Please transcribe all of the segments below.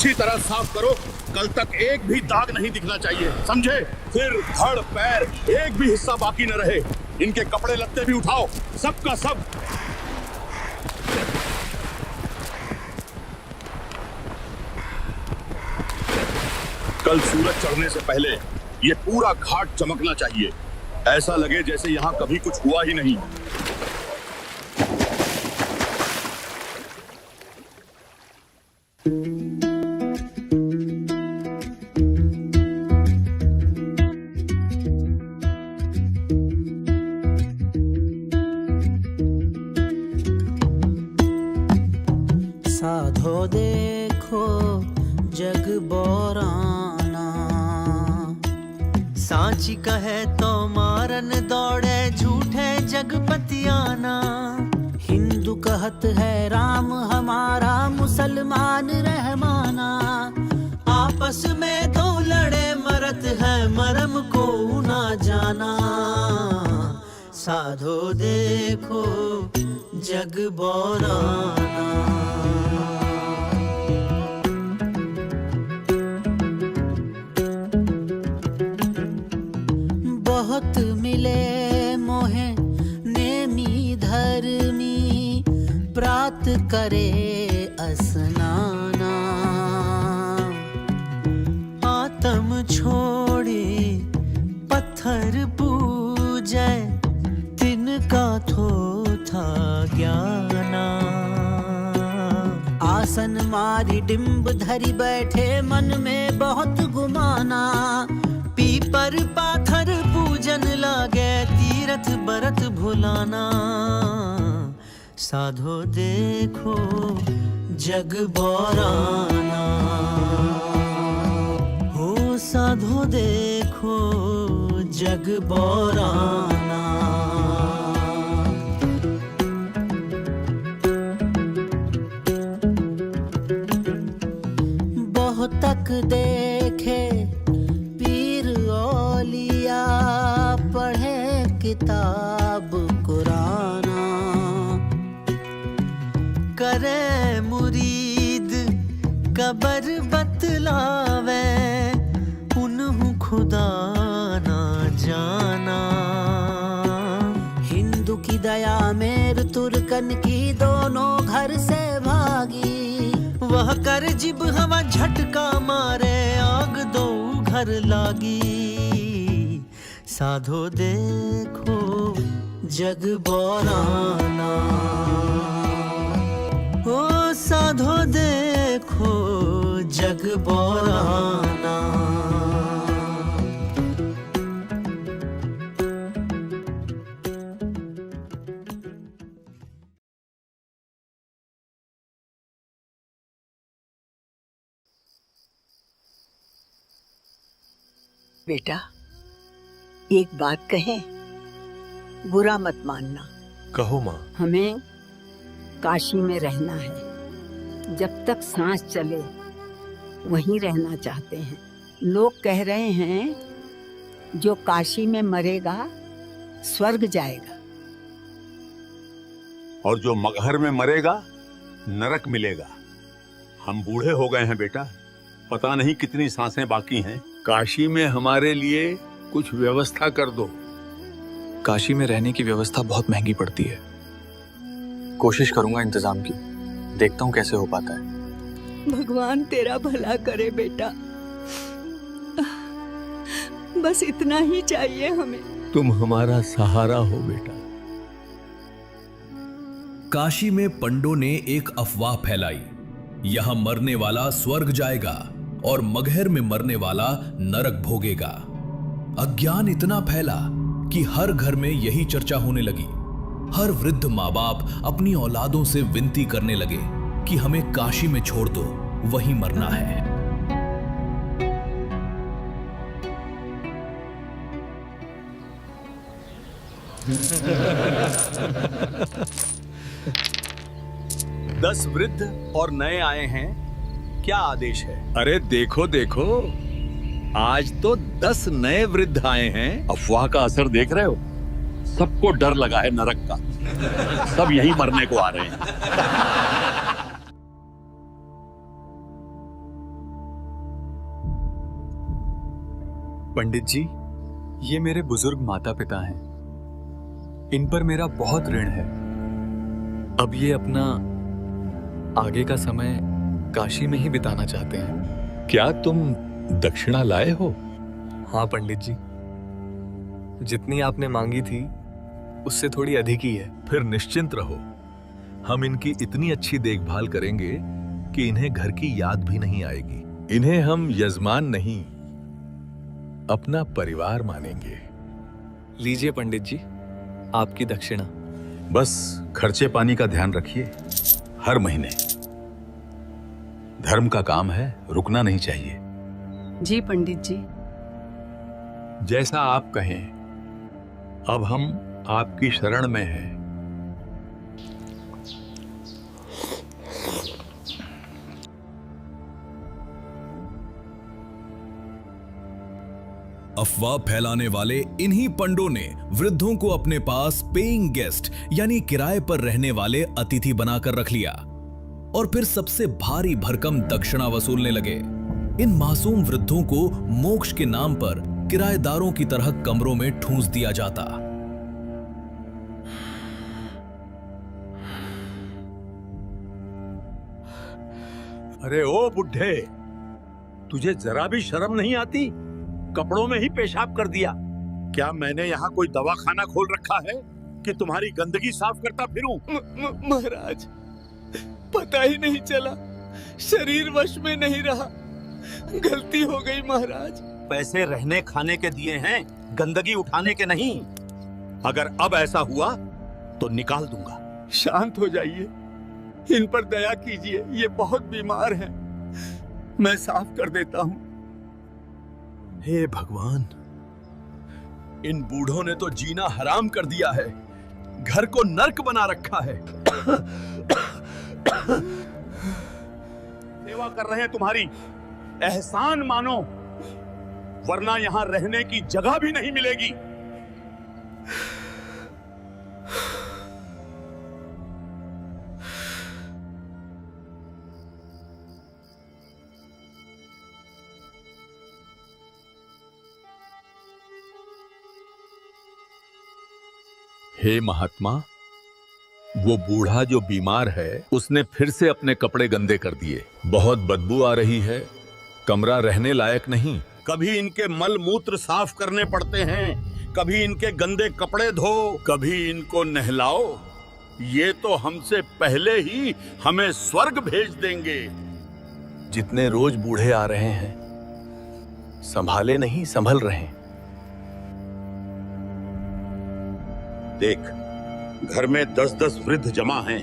अच्छी तरह साफ करो, कल तक एक भी दाग नहीं दिखना चाहिए, समझे? फिर धड़ पैर एक भी हिस्सा बाकी न रहे। इनके कपड़े लत्ते भी उठाओ, सबका सब। कल सूरज चढ़ने से पहले ये पूरा घाट चमकना चाहिए, ऐसा लगे जैसे यहाँ कभी कुछ हुआ ही नहीं। साधो देखो जग बोराना, सांची कहे तो मारन दौड़े झूठे जगपतियाना। हिंदू कहत है राम हमारा, मुसलमान रहमाना। आपस में दो लड़े मरत है, मरम को ना जाना। साधो देखो जग बोराना। बहुत मिले मोहे नेमी धर्मी, प्रात करे स्नाना। आत्म छोड़ी पत्थर पूजे, तिनका थो था ज्ञाना। आसन मारी डिम्ब धरी बैठे, मन में बहुत गुमाना। पीपर पाथर पूजन लागे, तीरथ बरत भुलाना। साधो देखो जग बोराना, हो साधो देखो जग बोराना। बहुत तक देखे पीर औलिया, पढ़े किताब कुराना। करे मुरीद कबर बतलावे, उन्हु खुदा ना जाना। हिंदू की दया मेर तुर्कन की, दोनों घर से भागी। वह कर जिब हवा झटका मारे, आग दो घर लागी। साधो देखो जग बोराना, ओ साधो देखो जग बोराना। बेटा, एक बात कहें, बुरा मत मानना। कहो माँ। हमें काशी में रहना है, जब तक सांस चले वहीं रहना चाहते हैं। लोग कह रहे हैं जो काशी में मरेगा स्वर्ग जाएगा, और जो मगहर में मरेगा नरक मिलेगा। हम बूढ़े हो गए हैं बेटा, पता नहीं कितनी सांसें बाकी हैं। काशी में हमारे लिए कुछ व्यवस्था कर दो। काशी में रहने की व्यवस्था बहुत महंगी पड़ती है। कोशिश करूंगा इंतजाम की, देखता हूँ कैसे हो पाता है। भगवान तेरा भला करे बेटा, बस इतना ही चाहिए हमें। तुम हमारा सहारा हो बेटा। काशी में पंडों ने एक अफवाह फैलाई, यहां मरने वाला स्वर्ग जाएगा और मगहर में मरने वाला नरक भोगेगा। अज्ञान इतना फैला कि हर घर में यही चर्चा होने लगी। हर वृद्ध माँ बाप अपनी औलादों से विनती करने लगे कि हमें काशी में छोड़ दो, वहीं मरना है। दस वृद्ध और नए आए हैं, क्या आदेश है? अरे देखो देखो, आज तो 10 नए वृद्ध आए हैं। अफवाह का असर देख रहे हो? सबको डर लगा है नरक का, सब यहीं मरने को आ रहे हैं। पंडित जी, ये मेरे बुजुर्ग माता पिता हैं। इन पर मेरा बहुत ऋण है। अब ये अपना आगे का समय काशी में ही बिताना चाहते हैं। क्या तुम दक्षिणा लाए हो? हाँ पंडित जी, जितनी आपने मांगी थी उससे थोड़ी अधिक ही है। फिर निश्चिंत रहो, हम इनकी इतनी अच्छी देखभाल करेंगे कि इन्हें घर की याद भी नहीं आएगी। इन्हें हम यजमान नहीं, अपना परिवार मानेंगे। लीजिए पंडित जी, आपकी दक्षिणा। बस खर्चे पानी का ध्यान रखिए हर महीने। धर्म का काम है, रुकना नहीं चाहिए। जी पंडित जी। जैसा आप कहें। अब हम आपकी शरण में हैं। अफवाह फैलाने वाले इन्हीं पंडों ने वृद्धों को अपने पास पेइंग गेस्ट यानी किराए पर रहने वाले अतिथि बनाकर रख लिया और फिर सबसे भारी भरकम दक्षिणा वसूलने लगे। इन मासूम वृद्धों को मोक्ष के नाम पर किराएदारों की तरह कमरों में ठूंस दिया जाता। अरे ओ बुढ़े, तुझे जरा भी शर्म नहीं आती? कपड़ों में ही पेशाब कर दिया। क्या मैंने यहाँ कोई दवाखाना खोल रखा है कि तुम्हारी गंदगी साफ करता फिरूं? महाराज, पता ही नहीं चला, शरीर वश में नहीं रहा, गलती हो गई महाराज। पैसे रहने खाने के दिए हैं, गंदगी उठाने के नहीं। अगर अब ऐसा हुआ तो निकाल दूंगा। शांत हो जाइए, इन पर दया कीजिए, ये बहुत बीमार हैं। मैं साफ कर देता हूं। हे भगवान, इन बूढ़ों ने तो जीना हराम कर दिया है, घर को नर्क बना रखा है। सेवा कर रहे हैं तुम्हारी, एहसान मानो, वरना यहां रहने की जगह भी नहीं मिलेगी। हे महात्मा, वो बूढ़ा जो बीमार है उसने फिर से अपने कपड़े गंदे कर दिए। बहुत बदबू आ रही है, कमरा रहने लायक नहीं। कभी इनके मल मूत्र साफ करने पड़ते हैं, कभी इनके गंदे कपड़े धो, कभी इनको नहलाओ। ये तो हमसे पहले ही हमें स्वर्ग भेज देंगे। जितने रोज बूढ़े आ रहे हैं, संभाले नहीं संभल रहे हैं। देख, घर में 10-10 वृद्ध जमा हैं,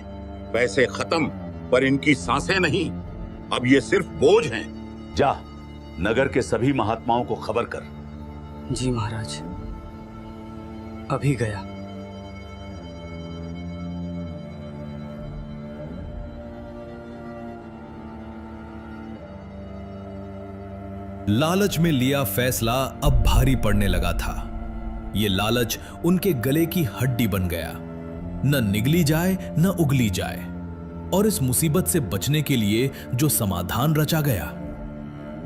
पैसे खत्म पर इनकी सांसें नहीं। अब ये सिर्फ बोझ हैं। जा, नगर के सभी महात्माओं को खबर कर। जी महाराज, अभी गया। लालच में लिया फैसला अब भारी पड़ने लगा था। ये लालच उनके गले की हड्डी बन गया, न निगली जाए न उगली जाए। और इस मुसीबत से बचने के लिए जो समाधान रचा गया,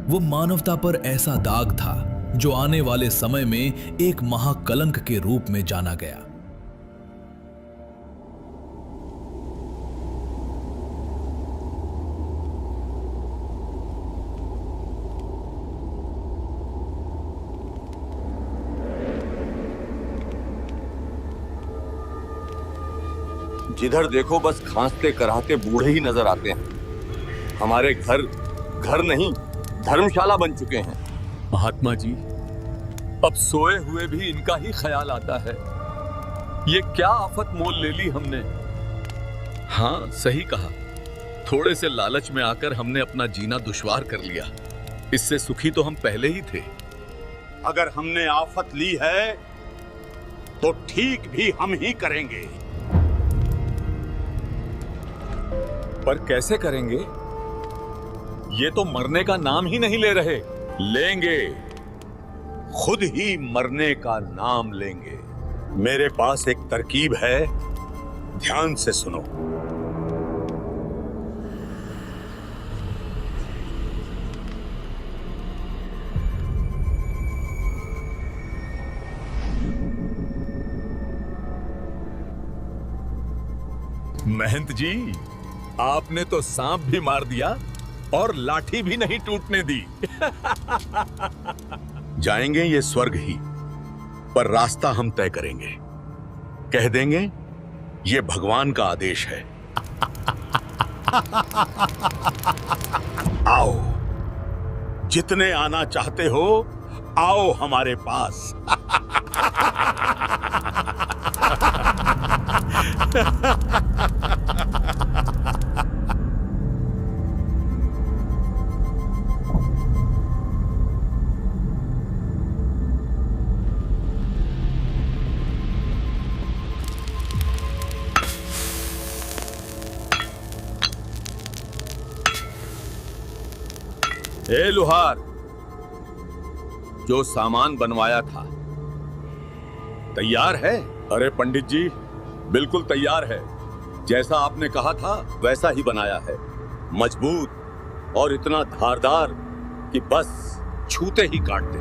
वो मानवता पर ऐसा दाग था जो आने वाले समय में एक महाकलंक के रूप में जाना गया। जिधर देखो बस खांसते कराहते बूढ़े ही नजर आते हैं। हमारे घर घर नहीं, धर्मशाला बन चुके हैं। महात्मा जी, अब सोए हुए भी इनका ही ख्याल आता है। ये क्या आफत मोल ले ली हमने। हाँ, सही कहा, थोड़े से लालच में आकर हमने अपना जीना दुश्वार कर लिया। इससे सुखी तो हम पहले ही थे। अगर हमने आफत ली है तो ठीक भी हम ही करेंगे। पर कैसे करेंगे? ये तो मरने का नाम ही नहीं ले रहे। लेंगे, खुद ही मरने का नाम लेंगे। मेरे पास एक तरकीब है, ध्यान से सुनो। महंत जी, आपने तो सांप भी मार दिया और लाठी भी नहीं टूटने दी। जाएंगे ये स्वर्ग ही, पर रास्ता हम तय करेंगे। कह देंगे ये भगवान का आदेश है। आओ, जितने आना चाहते हो आओ हमारे पास। ए लुहार, जो सामान बनवाया था तैयार है? अरे पंडित जी, बिल्कुल तैयार है। जैसा आपने कहा था वैसा ही बनाया है। मजबूत और इतना धारदार कि बस छूते ही काट दे।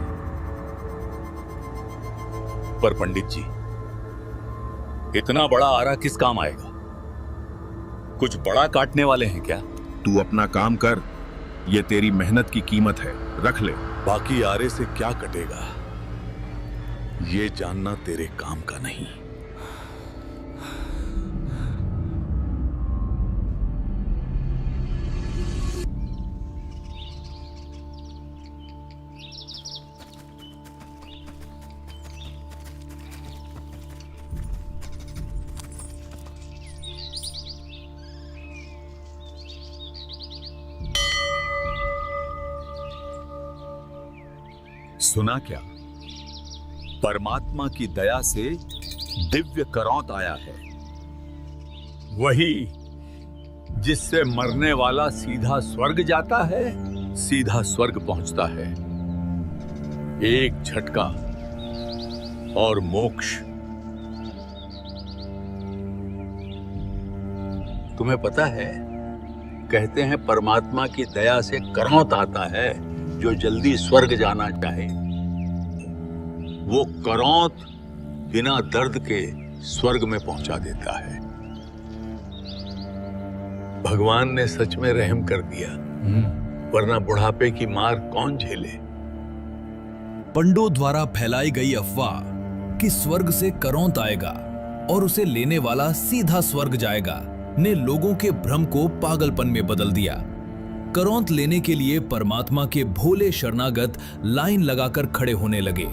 पर पंडित जी, इतना बड़ा आरा किस काम आएगा? कुछ बड़ा काटने वाले हैं क्या? तू अपना काम कर, ये तेरी मेहनत की कीमत है, रख ले। बाकी आरे से क्या कटेगा ये जानना तेरे काम का नहीं। सुना क्या? परमात्मा की दया से दिव्य करौंत आया है। वही जिससे मरने वाला सीधा स्वर्ग जाता है, सीधा स्वर्ग पहुंचता है। एक झटका और मोक्ष। तुम्हें पता है, कहते हैं परमात्मा की दया से करौंत आता है। जो जल्दी स्वर्ग जाना चाहे वो करौंत बिना दर्द के स्वर्ग में पहुंचा देता है। भगवान ने सच में रहम कर दिया, वरना बुढ़ापे की मार कौन झेले। पंडों द्वारा फैलाई गई अफवाह कि स्वर्ग से करौंत आएगा और उसे लेने वाला सीधा स्वर्ग जाएगा ने लोगों के भ्रम को पागलपन में बदल दिया। करौंत लेने के लिए परमात्मा के भोले शरणागत लाइन लगाकर खड़े होने लगे।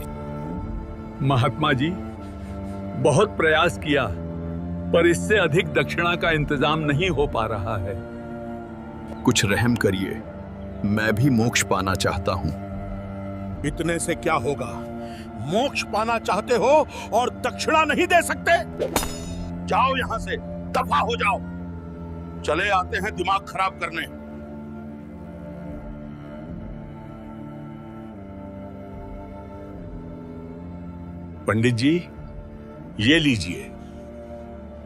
महात्मा जी, बहुत प्रयास किया, पर इससे अधिक दक्षिणा का इंतजाम नहीं हो पा रहा है। कुछ रहम करिए, मैं भी मोक्ष पाना चाहता हूं। इतने से क्या होगा? मोक्ष पाना चाहते हो और दक्षिणा नहीं दे सकते? जाओ यहां से, दफा हो जाओ। चले आते हैं दिमाग खराब करने। पंडित जी, ये लीजिए,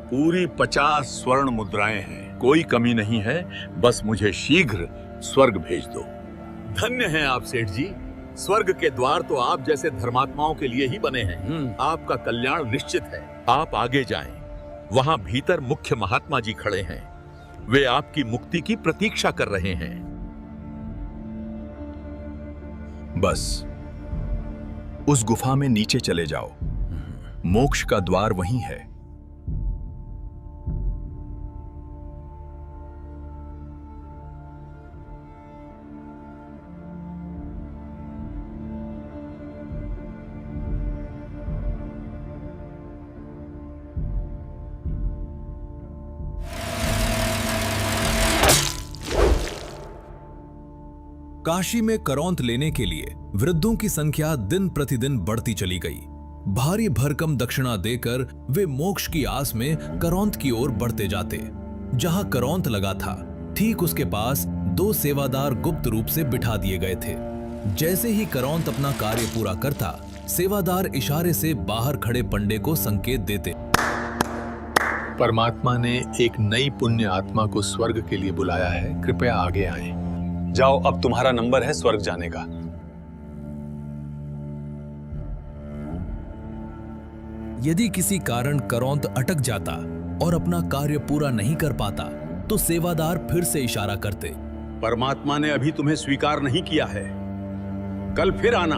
पूरी 50 स्वर्ण मुद्राएं हैं, कोई कमी नहीं है। बस मुझे शीघ्र स्वर्ग भेज दो। धन्य हैं आप सेठ जी। स्वर्ग के द्वार तो आप जैसे धर्मात्माओं के लिए ही बने हैं। आपका कल्याण निश्चित है। आप आगे जाएं। वहां भीतर मुख्य महात्मा जी खड़े हैं। वे आपकी मुक्ति की प्रतीक्षा कर रहे हैं। बस उस गुफा में नीचे चले जाओ, मोक्ष का द्वार वहीं है। काशी में करौंत लेने के लिए वृद्धों की संख्या दिन प्रतिदिन बढ़ती चली गई। भारी भरकम दक्षिणा देकर वे मोक्ष की आस में करौंत की ओर बढ़ते जाते। जहां करौंत लगा था, ठीक उसके पास 2 सेवादार गुप्त रूप से बिठा दिए गए थे। जैसे ही करौंत अपना कार्य पूरा करता, सेवादार इशारे से बाहर खड़े पंडे को संकेत देते। परमात्मा ने एक नई पुण्य आत्मा को स्वर्ग के लिए बुलाया है, कृपया आगे आएं। जाओ, अब तुम्हारा नंबर है स्वर्ग जाने का। यदि किसी कारण करौंत अटक जाता और अपना कार्य पूरा नहीं कर पाता तो सेवादार फिर से इशारा करते। परमात्मा ने अभी तुम्हें स्वीकार नहीं किया है, कल फिर आना।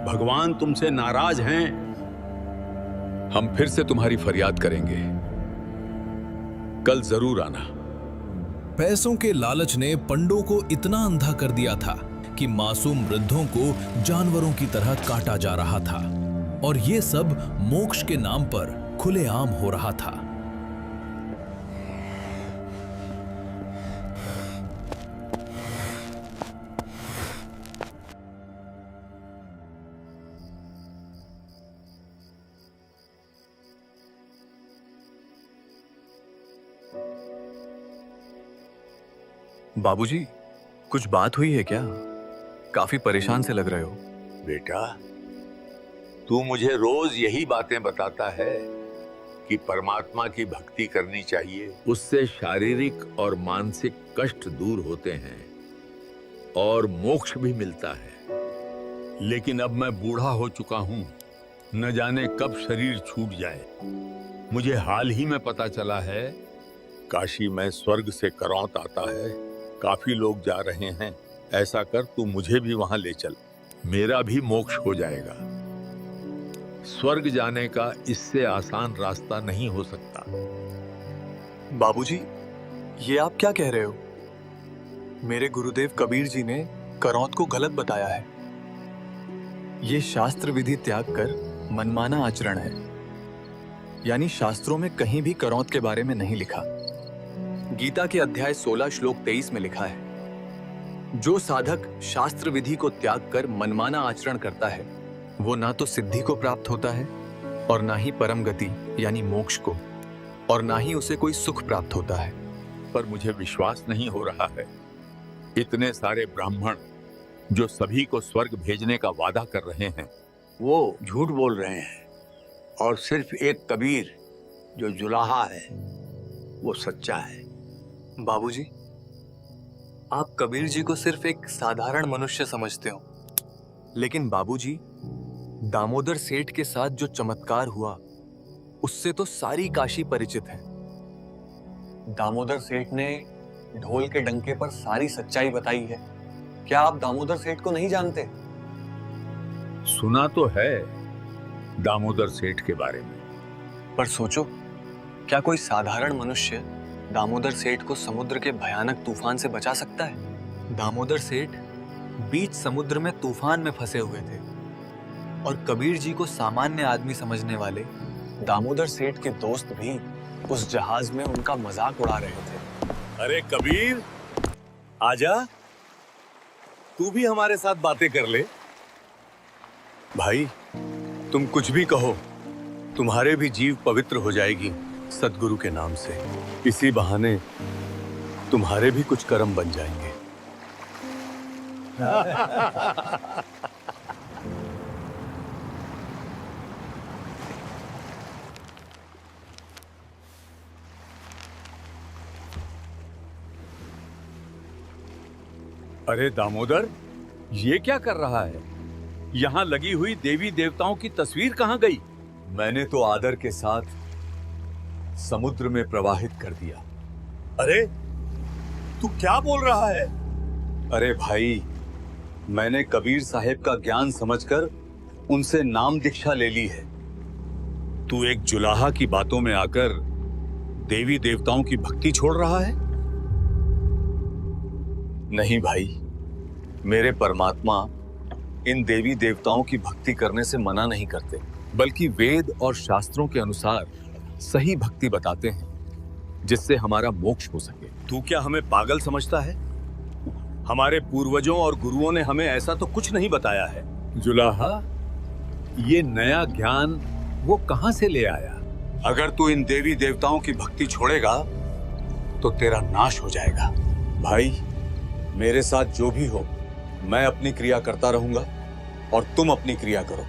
भगवान तुमसे नाराज हैं। हम फिर से तुम्हारी फरियाद करेंगे, कल जरूर आना। पैसों के लालच ने पंडों को इतना अंधा कर दिया था कि मासूम वृद्धों को जानवरों की तरह काटा जा रहा था, और ये सब मोक्ष के नाम पर खुलेआम हो रहा था। बाबूजी, कुछ बात हुई है क्या? काफी परेशान से लग रहे हो। बेटा, तू मुझे रोज यही बातें बताता है कि परमात्मा की भक्ति करनी चाहिए, उससे शारीरिक और मानसिक कष्ट दूर होते हैं और मोक्ष भी मिलता है। लेकिन अब मैं बूढ़ा हो चुका हूं, न जाने कब शरीर छूट जाए। मुझे हाल ही में पता चला है काशी में स्वर्ग से करौंत आता है, काफी लोग जा रहे हैं। ऐसा कर तू मुझे भी वहां ले चल, मेरा भी मोक्ष हो जाएगा। स्वर्ग जाने का इससे आसान रास्ता नहीं हो सकता। बाबूजी, ये आप क्या कह रहे हो? मेरे गुरुदेव कबीर जी ने करौंत को गलत बताया है। ये शास्त्र विधि त्याग कर मनमाना आचरण है। यानी शास्त्रों में कहीं भी करौंत के बारे में नहीं लिखा। गीता के अध्याय 16 श्लोक 23 में लिखा है, जो साधक शास्त्र विधि को त्याग कर मनमाना आचरण करता है वो ना तो सिद्धि को प्राप्त होता है और ना ही परम गति यानी मोक्ष को, और ना ही उसे कोई सुख प्राप्त होता है। पर मुझे विश्वास नहीं हो रहा है, इतने सारे ब्राह्मण जो सभी को स्वर्ग भेजने का वादा कर रहे हैं, वो झूठ बोल रहे हैं, और सिर्फ एक कबीर जो जुलाहा है वो सच्चा है। बाबूजी, आप कबीर जी को सिर्फ एक साधारण मनुष्य समझते हो, लेकिन बाबूजी, दामोदर सेठ के साथ जो चमत्कार हुआ उससे तो सारी काशी परिचित है। दामोदर सेठ ने ढोल के डंके पर सारी सच्चाई बताई है। क्या आप दामोदर सेठ को नहीं जानते? सुना तो है दामोदर सेठ के बारे में, पर सोचो, क्या कोई साधारण मनुष्य दामोदर सेठ को समुद्र के भयानक तूफान से बचा सकता है? दामोदर सेठ बीच समुद्र में तूफान में फंसे हुए थे, और कबीर जी को सामान्य आदमी समझने वाले दामोदर सेठ के दोस्त भी उस जहाज में उनका मजाक उड़ा रहे थे। अरे कबीर, आजा, तू भी हमारे साथ बातें कर ले। भाई, तुम कुछ भी कहो, तुम्हारे भी जीव पवित्र हो जाएगी सद्गुरु के नाम से। इसी बहाने तुम्हारे भी कुछ कर्म बन जाएंगे। अरे दामोदर, ये क्या कर रहा है? यहाँ लगी हुई देवी देवताओं की तस्वीर कहाँ गई? मैंने तो आदर के साथ समुद्र में प्रवाहित कर दिया। अरे तू क्या बोल रहा है? अरे भाई, मैंने कबीर साहेब का ज्ञान समझकर उनसे नाम दीक्षा ले ली है। तू एक जुलाहा की बातों में आकर देवी देवताओं की भक्ति छोड़ रहा है? नहीं भाई, मेरे परमात्मा इन देवी देवताओं की भक्ति करने से मना नहीं करते, बल्कि वेद और शास्त्रों के अनुसार सही भक्ति बताते हैं, जिससे हमारा मोक्ष हो सके। तू क्या हमें पागल समझता है? हमारे पूर्वजों और गुरुओं ने हमें ऐसा तो कुछ नहीं बताया है। जुलाहा, ये नया ज्ञान वो कहां से ले आया? अगर तू इन देवी देवताओं की भक्ति छोड़ेगा तो तेरा नाश हो जाएगा। भाई, मेरे साथ जो भी हो, मैं अपनी क्रिया करता रहूंगा और तुम अपनी क्रिया करो।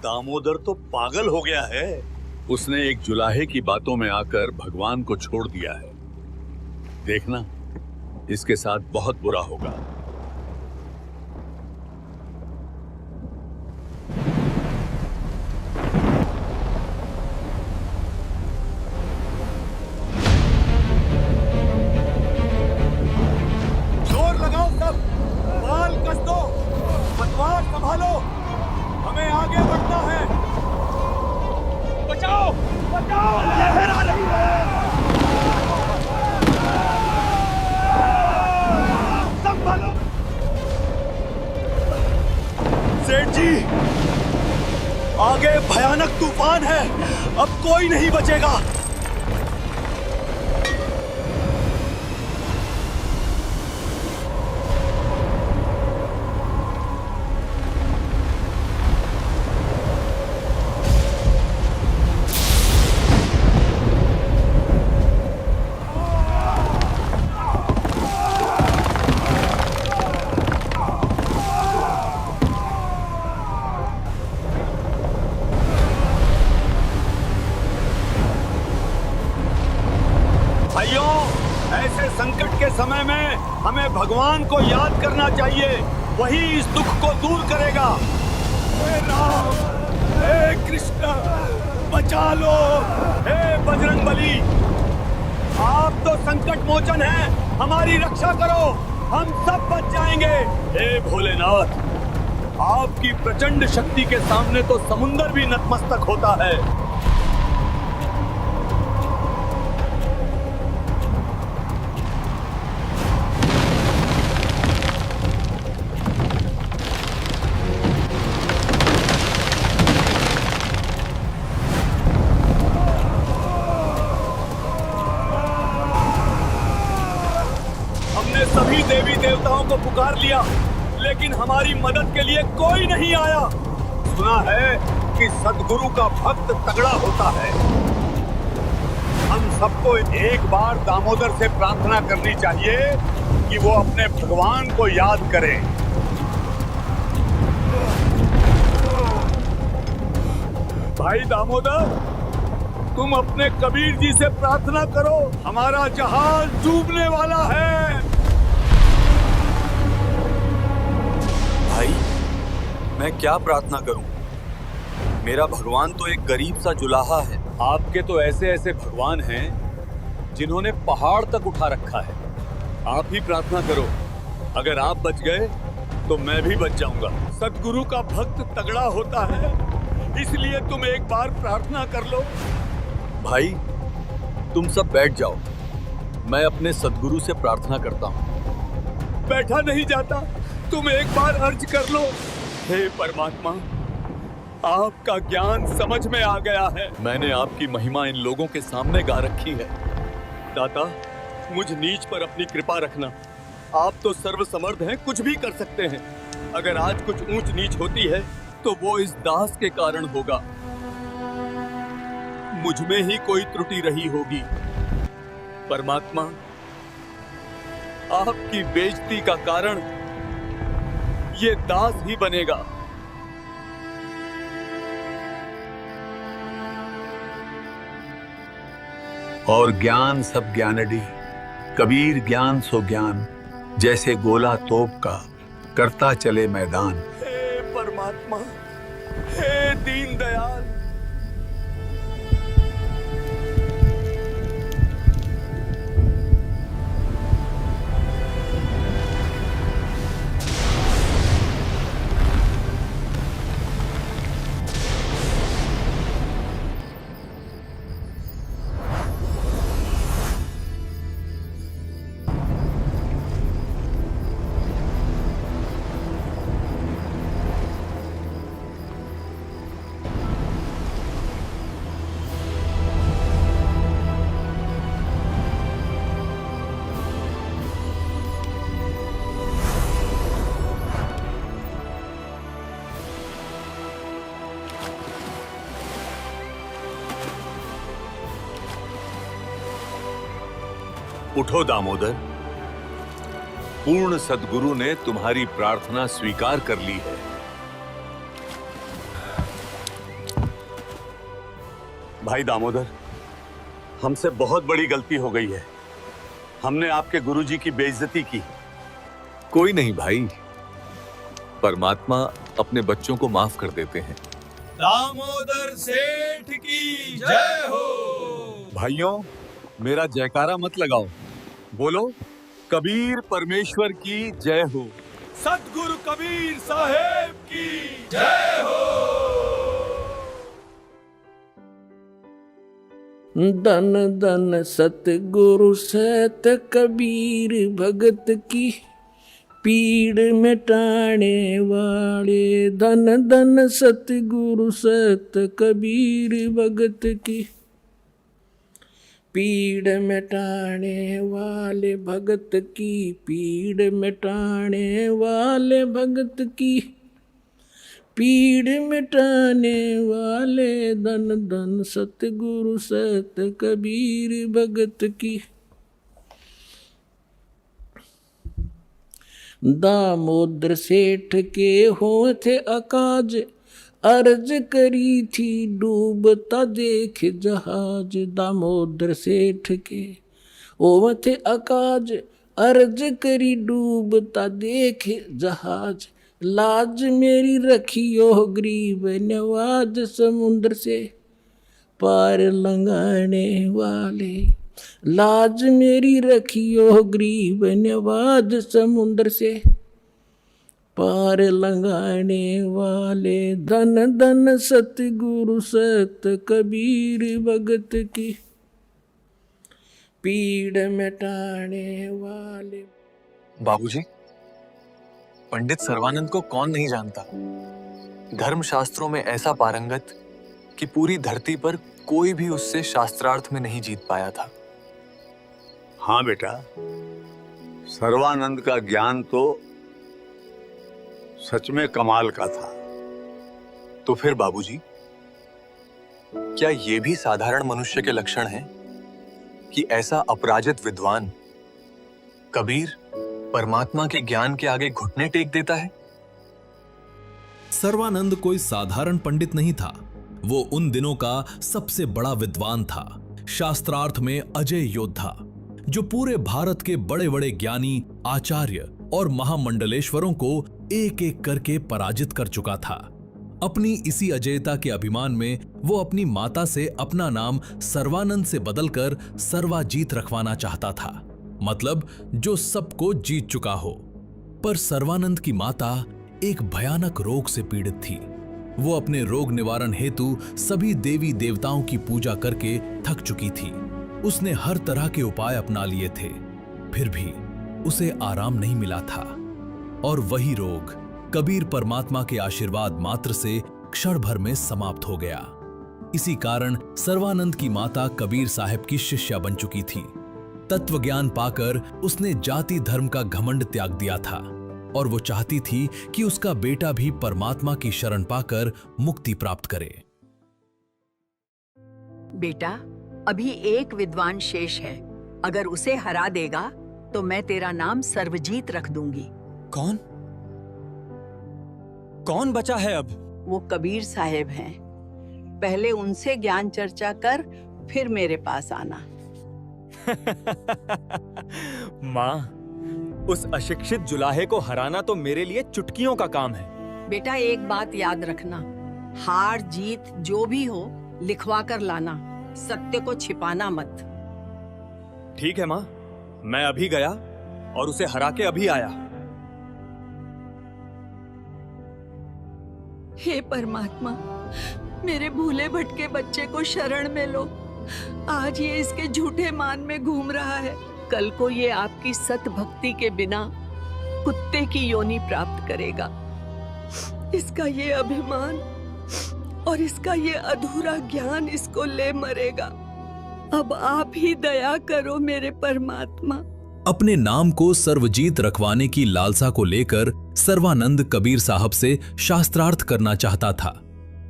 दामोदर तो पागल हो गया है। उसने एक जुलाहे की बातों में आकर भगवान को छोड़ दिया है। देखना, इसके साथ बहुत बुरा होगा। जोर लगाओ सब, बाल कस दो, पतवार संभालो, हमें आगे बढ़ना है। बचाओ बचाओ, लहर आ रही है। संभालो। सेठ जी, आगे भयानक तूफान है, अब कोई नहीं बचेगा। भाइयों, ऐसे संकट के समय में हमें भगवान को याद करना चाहिए, वही इस दुख को दूर करेगा। हे राम, हे कृष्ण, बचा लो। हे बजरंगबली, आप तो संकट मोचन हैं, हमारी रक्षा करो, हम सब बच जाएंगे। हे भोलेनाथ, आपकी प्रचंड शक्ति के सामने तो समुंदर भी नतमस्तक होता है। हमने सभी देवी देवताओं को पुकार लिया, लेकिन हमारी मदद के लिए कोई नहीं आया। सुना है कि सद्गुरु का भक्त तगड़ा होता है। हम सबको एक बार दामोदर से प्रार्थना करनी चाहिए कि वो अपने भगवान को याद करे। भाई दामोदर, तुम अपने कबीर जी से प्रार्थना करो, हमारा जहाज डूबने वाला है। भाई, मैं क्या प्रार्थना करूं? मेरा भगवान तो एक गरीब सा जुलाहा है। आपके तो ऐसे ऐसे भगवान हैं जिन्होंने पहाड़ तक उठा रखा है। आप ही प्रार्थना करो, अगर आप बच गए तो मैं भी बच जाऊंगा। सद्गुरु का भक्त तगड़ा होता है, इसलिए तुम एक बार प्रार्थना कर लो। भाई, तुम सब बैठ जाओ, मैं अपने सद्गुरु से प्रार्थना करता हूँ। बैठा नहीं जाता, तुम एक बार अर्ज कर लो। हे परमात्मा, आपका ज्ञान समझ में आ गया है। मैंने आपकी महिमा इन लोगों के सामने गा रखी है। दाता, मुझ नीच पर अपनी कृपा रखना। आप तो सर्वसमर्थ हैं, कुछ भी कर सकते हैं। अगर आज कुछ ऊंच नीच होती है तो वो इस दास के कारण होगा। मुझ में ही कोई त्रुटि रही होगी। परमात्मा, आपकी बेइज्जती का कारण ये दास ही बनेगा। और ज्ञान सब ज्ञानडी, कबीर ज्ञान सो ज्ञान, जैसे गोला तोप का करता चले मैदान। हे परमात्मा, हे दीन दयाल, उठो दामोदर, पूर्ण सद्गुरु ने तुम्हारी प्रार्थना स्वीकार कर ली है। भाई दामोदर, हमसे बहुत बड़ी गलती हो गई है। हमने आपके गुरुजी की बेइज्जती की। कोई नहीं भाई, परमात्मा अपने बच्चों को माफ कर देते हैं। दामोदर सेठ की जय हो। भाइयों, मेरा जयकारा मत लगाओ, बोलो कबीर परमेश्वर की जय हो। सतगुरु कबीर साहेब की जय हो। धन धन सतगुरु सत कबीर भगत की पीड़ मिटाने वाले। धन धन सतगुरु सत कबीर भगत की पीड़ मिटाने वाले भगत की पीड़ मिटाने वाले भगत की पीड़ मिटाने वाले। धन धन सतगुरु सत कबीर भगत की। दामोदर सेठ के होते अकाज अर्ज करी थी डूबता देख जहाज। दामोदर सेठ के होते अकाज अर्ज करी डूबता देख जहाज। लाज मेरी रखियो गरीब नवाज समुद्र से पार लंघाने वाले। लाज मेरी रखियो गरीब नवाज समुद्र से पार लंघाने वाले। धन धन सतगुरु सत कबीर भगत की पीड़ मिटाने वाले। बाबूजी, पंडित सर्वानंद को कौन नहीं जानता। धर्मशास्त्रों में ऐसा पारंगत कि पूरी धरती पर कोई भी उससे शास्त्रार्थ में नहीं जीत पाया था। हाँ बेटा, सर्वानंद का ज्ञान तो सच में कमाल का था। तो फिर बाबूजी, क्या ये भी साधारण मनुष्य के लक्षण हैं कि ऐसा अपराजित विद्वान कबीर परमात्मा के ज्ञान के आगे घुटने टेक देता है? सर्वानंद कोई साधारण पंडित नहीं था। वो उन दिनों का सबसे बड़ा विद्वान था, शास्त्रार्थ में अजय योद्धा, जो पूरे भारत के बड़े बड़े ज्ञानी, आचार्य और महामंडलेश्वरों को एक एक करके पराजित कर चुका था। अपनी इसी अजयता के अभिमान में वो अपनी माता से अपना नाम सर्वानंद से बदलकर सर्वाजीत रखवाना चाहता था, मतलब जो सबको जीत चुका हो। पर सर्वानंद की माता एक भयानक रोग से पीड़ित थी। वो अपने रोग निवारण हेतु सभी देवी देवताओं की पूजा करके थक चुकी थी। उसने हर तरह के उपाय अपना लिए थे, फिर भी उसे आराम नहीं मिला था। और वही रोग कबीर परमात्मा के आशीर्वाद मात्र से क्षण भर में समाप्त हो गया। इसी कारण सर्वानंद की माता कबीर साहब की शिष्या बन चुकी थी। तत्व ज्ञान पाकर उसने जाति धर्म का घमंड त्याग दिया था और वो चाहती थी कि उसका बेटा भी परमात्मा की शरण पाकर मुक्ति प्राप्त करे। बेटा, अभी एक विद्वान शेष है। अगर उसे हरा देगा तो मैं तेरा नाम सर्वजीत रख दूंगी। कौन? कौन बचा है अब? वो कबीर साहेब हैं। पहले उनसे ज्ञान चर्चा कर, फिर मेरे पास आना। माँ, उस अशिक्षित जुलाहे को हराना तो मेरे लिए चुटकियों का काम है। बेटा, एक बात याद रखना, हार जीत जो भी हो लिखवा कर लाना, सत्य को छिपाना मत। ठीक है माँ, मैं अभी गया और उसे हरा के अभी आया। हे परमात्मा, मेरे भूले भटके बच्चे को शरण में लो। आज ये इसके झूठे मान में घूम रहा है, कल को ये आपकी सत भक्ति के बिना कुत्ते की योनि प्राप्त करेगा। इसका ये अभिमान और इसका ये अधूरा ज्ञान इसको ले मरेगा। अब आप ही दया करो मेरे परमात्मा। अपने नाम को सर्वजीत रखवाने की लालसा को लेकर सर्वानंद कबीर साहब से शास्त्रार्थ करना चाहता था,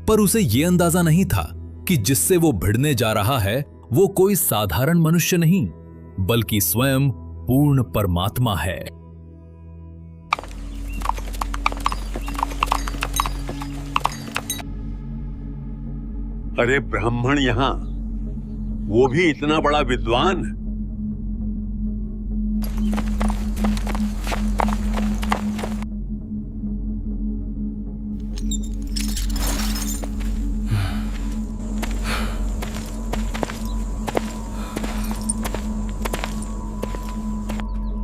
पर उसे ये अंदाजा नहीं था कि जिससे वो भिड़ने जा रहा है वो कोई साधारण मनुष्य नहीं, बल्कि स्वयं पूर्ण परमात्मा है। अरे ब्राह्मण यहाँ, वो भी इतना बड़ा विद्वान।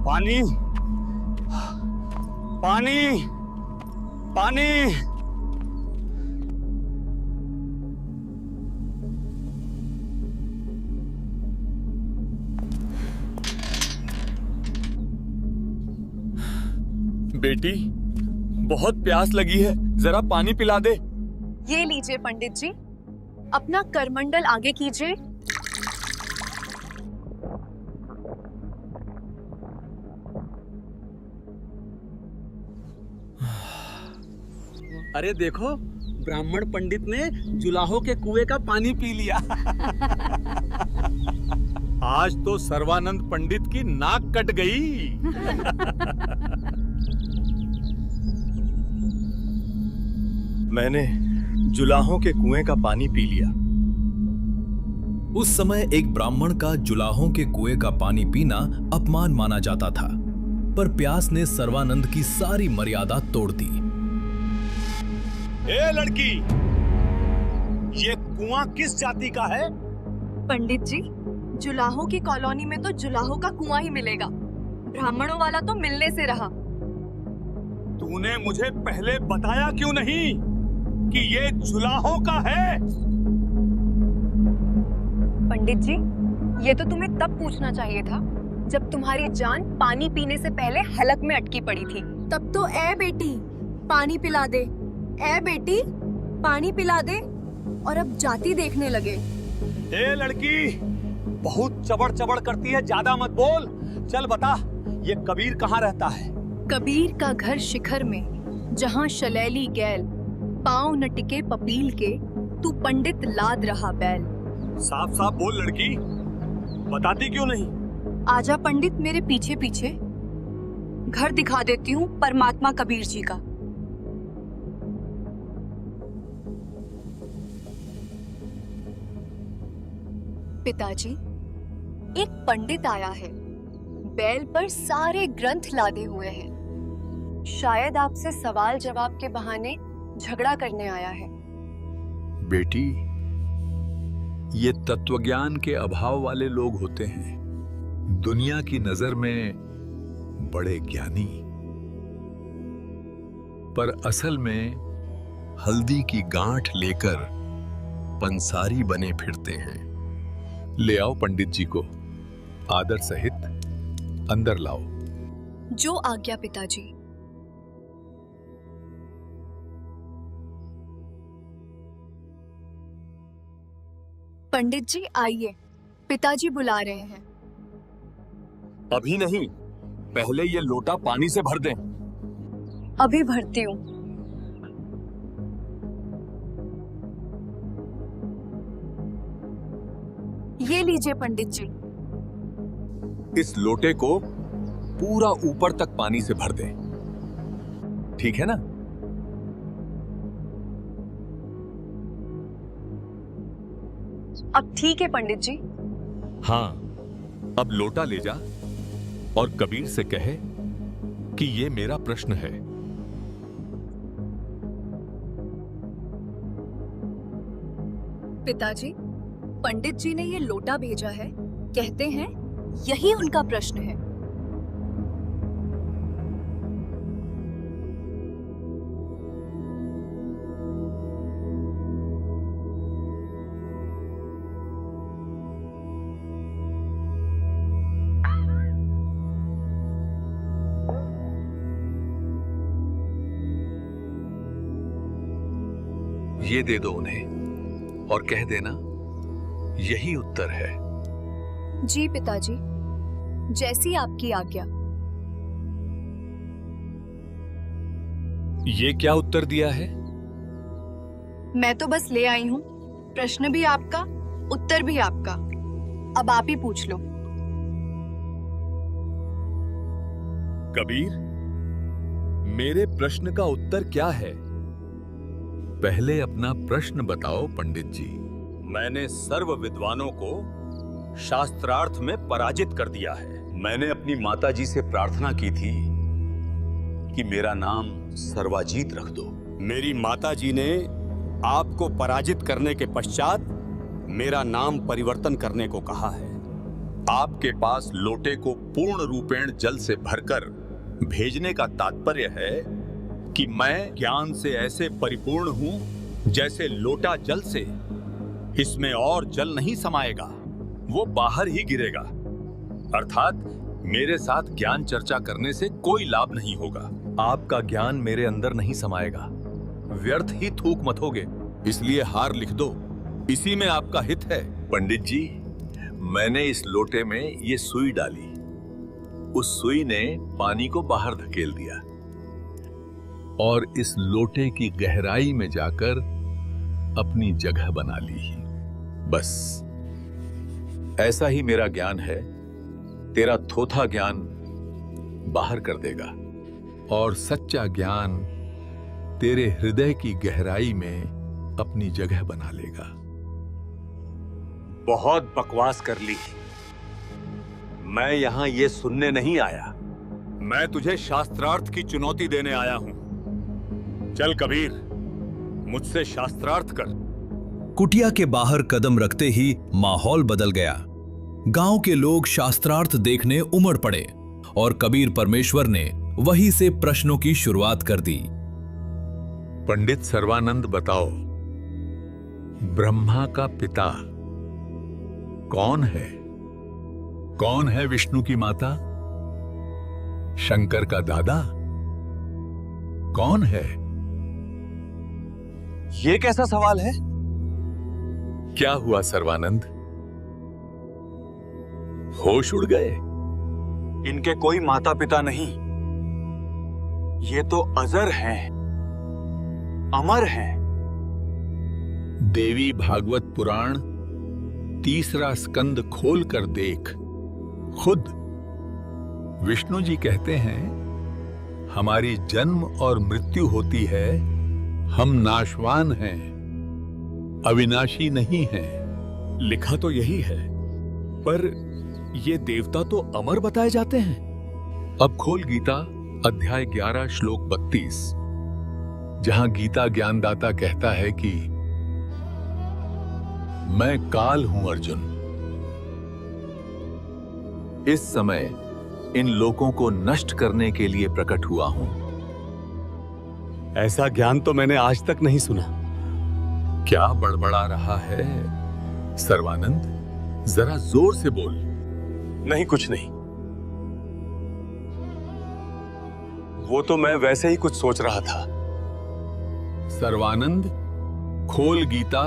पानी, पानी, पानी। बेटी, बहुत प्यास लगी है, जरा पानी पिला दे। ये लीजिए पंडित जी, अपना करमंडल आगे कीजिए। अरे देखो, ब्राह्मण पंडित ने जुलाहो के कुएं का पानी पी लिया। आज तो सर्वानंद पंडित की नाक कट गई। मैंने जुलाहों के कुएं का पानी पी लिया। उस समय एक ब्राह्मण का जुलाहों के कुएं का पानी पीना अपमान माना जाता था, पर प्यास ने सर्वानंद की सारी मर्यादा तोड़ दी। ए लड़की, ये कुआं किस जाति का है? पंडित जी, जुलाहो की कॉलोनी में तो जुलाहो का कुआं ही मिलेगा, ब्राह्मणों वाला तो मिलने से रहा। तूने मुझे पहले बताया क्यों नहीं कि ये जुलाहो का है? पंडित जी, ये तो तुम्हें तब पूछना चाहिए था जब तुम्हारी जान पानी पीने से पहले हलक में अटकी पड़ी थी। तब तो ए बेटी पानी पिला दे, ए बेटी पानी पिला दे, और अब जाति देखने लगे। ए लड़की, बहुत चबड़ चबड़ करती है, ज्यादा मत बोल। चल बता, ये कबीर कहाँ रहता है? कबीर का घर शिखर में, जहाँ शलैली गैल, पाँव न टिके पपील के, तू पंडित लाद रहा बैल। साफ साफ बोल लड़की, बताती क्यों नहीं? आजा पंडित मेरे पीछे पीछे, घर दिखा देती हूँ परमात्मा कबीर जी का। पिताजी, एक पंडित आया है, बैल पर सारे ग्रंथ लादे हुए हैं। शायद आपसे सवाल जवाब के बहाने झगड़ा करने आया है। बेटी, ये तत्वज्ञान के अभाव वाले लोग होते हैं, दुनिया की नजर में बड़े ज्ञानी, पर असल में हल्दी की गांठ लेकर पंसारी बने फिरते हैं। ले आओ पंडित जी को, आदर सहित अंदर लाओ। जो आज्ञा पिताजी। पंडित जी आइए, पिताजी बुला रहे हैं। अभी नहीं, पहले ये लोटा पानी से भर दें। अभी भरती हूँ। ये लीजिए पंडित जी। इस लोटे को पूरा ऊपर तक पानी से भर दें, ठीक है ना? अब ठीक है पंडित जी। हाँ, अब लोटा ले जा और कबीर से कहे कि ये मेरा प्रश्न है। पिताजी, पंडित जी ने ये लोटा भेजा है, कहते हैं यही उनका प्रश्न है। ये दे दो उन्हें और कह देना यही उत्तर है। जी पिताजी, जैसी आपकी आज्ञा। ये क्या उत्तर दिया है? मैं तो बस ले आई हूँ, प्रश्न भी आपका, उत्तर भी आपका। अब आप ही पूछ लो। कबीर, मेरे प्रश्न का उत्तर क्या है? पहले अपना प्रश्न बताओ पंडित जी। मैंने सर्व विद्वानों को शास्त्रार्थ में पराजित कर दिया है। मैंने अपनी माताजी से प्रार्थना की थी कि मेरा नाम सर्वाजीत रख दो। मेरी माताजी ने आपको पराजित करने के पश्चात मेरा नाम परिवर्तन करने को कहा है। आपके पास लोटे को पूर्ण रूपेण जल से भरकर भेजने का तात्पर्य है कि मैं ज्ञान से ऐसे परिपूर्ण हूं जैसे लोटा जल से। इसमें और जल नहीं समाएगा, वो बाहर ही गिरेगा। अर्थात मेरे साथ ज्ञान चर्चा करने से कोई लाभ नहीं होगा। आपका ज्ञान मेरे अंदर नहीं समाएगा, व्यर्थ ही थूक मथोगे, इसलिए हार लिख दो, इसी में आपका हित है। पंडित जी, मैंने इस लोटे में ये सुई डाली, उस सुई ने पानी को बाहर धकेल दिया और इस लोटे की गहराई में जाकर अपनी जगह बना ली। बस ऐसा ही मेरा ज्ञान है, तेरा थोथा ज्ञान बाहर कर देगा और सच्चा ज्ञान तेरे हृदय की गहराई में अपनी जगह बना लेगा। बहुत बकवास कर ली। मैं यहां ये सुनने नहीं आया, मैं तुझे शास्त्रार्थ की चुनौती देने आया हूं। चल कबीर, मुझसे शास्त्रार्थ कर। कुटिया के बाहर कदम रखते ही माहौल बदल गया। गांव के लोग शास्त्रार्थ देखने उमड़ पड़े और कबीर परमेश्वर ने वहीं से प्रश्नों की शुरुआत कर दी। पंडित सर्वानंद, बताओ, ब्रह्मा का पिता कौन है? कौन है विष्णु की माता? शंकर का दादा कौन है? ये कैसा सवाल है? क्या हुआ सर्वानंद, होश उड़ गए? इनके कोई माता पिता नहीं, ये तो अजर हैं, अमर हैं। देवी भागवत पुराण 3 स्कंद खोल कर देख, खुद विष्णु जी कहते हैं, हमारी जन्म और मृत्यु होती है, हम नाशवान हैं, अविनाशी नहीं हैं। लिखा तो यही है, पर ये देवता तो अमर बताए जाते हैं। अब खोल गीता अध्याय 11 श्लोक 32, जहां गीता ज्ञानदाता कहता है कि मैं काल हूं अर्जुन। इस समय इन लोगों को नष्ट करने के लिए प्रकट हुआ हूं। ऐसा ज्ञान तो मैंने आज तक नहीं सुना। क्या बड़बड़ा रहा है सर्वानंद? जरा जोर से बोल। नहीं, कुछ नहीं। वो तो मैं वैसे ही कुछ सोच रहा था। सर्वानंद, खोल गीता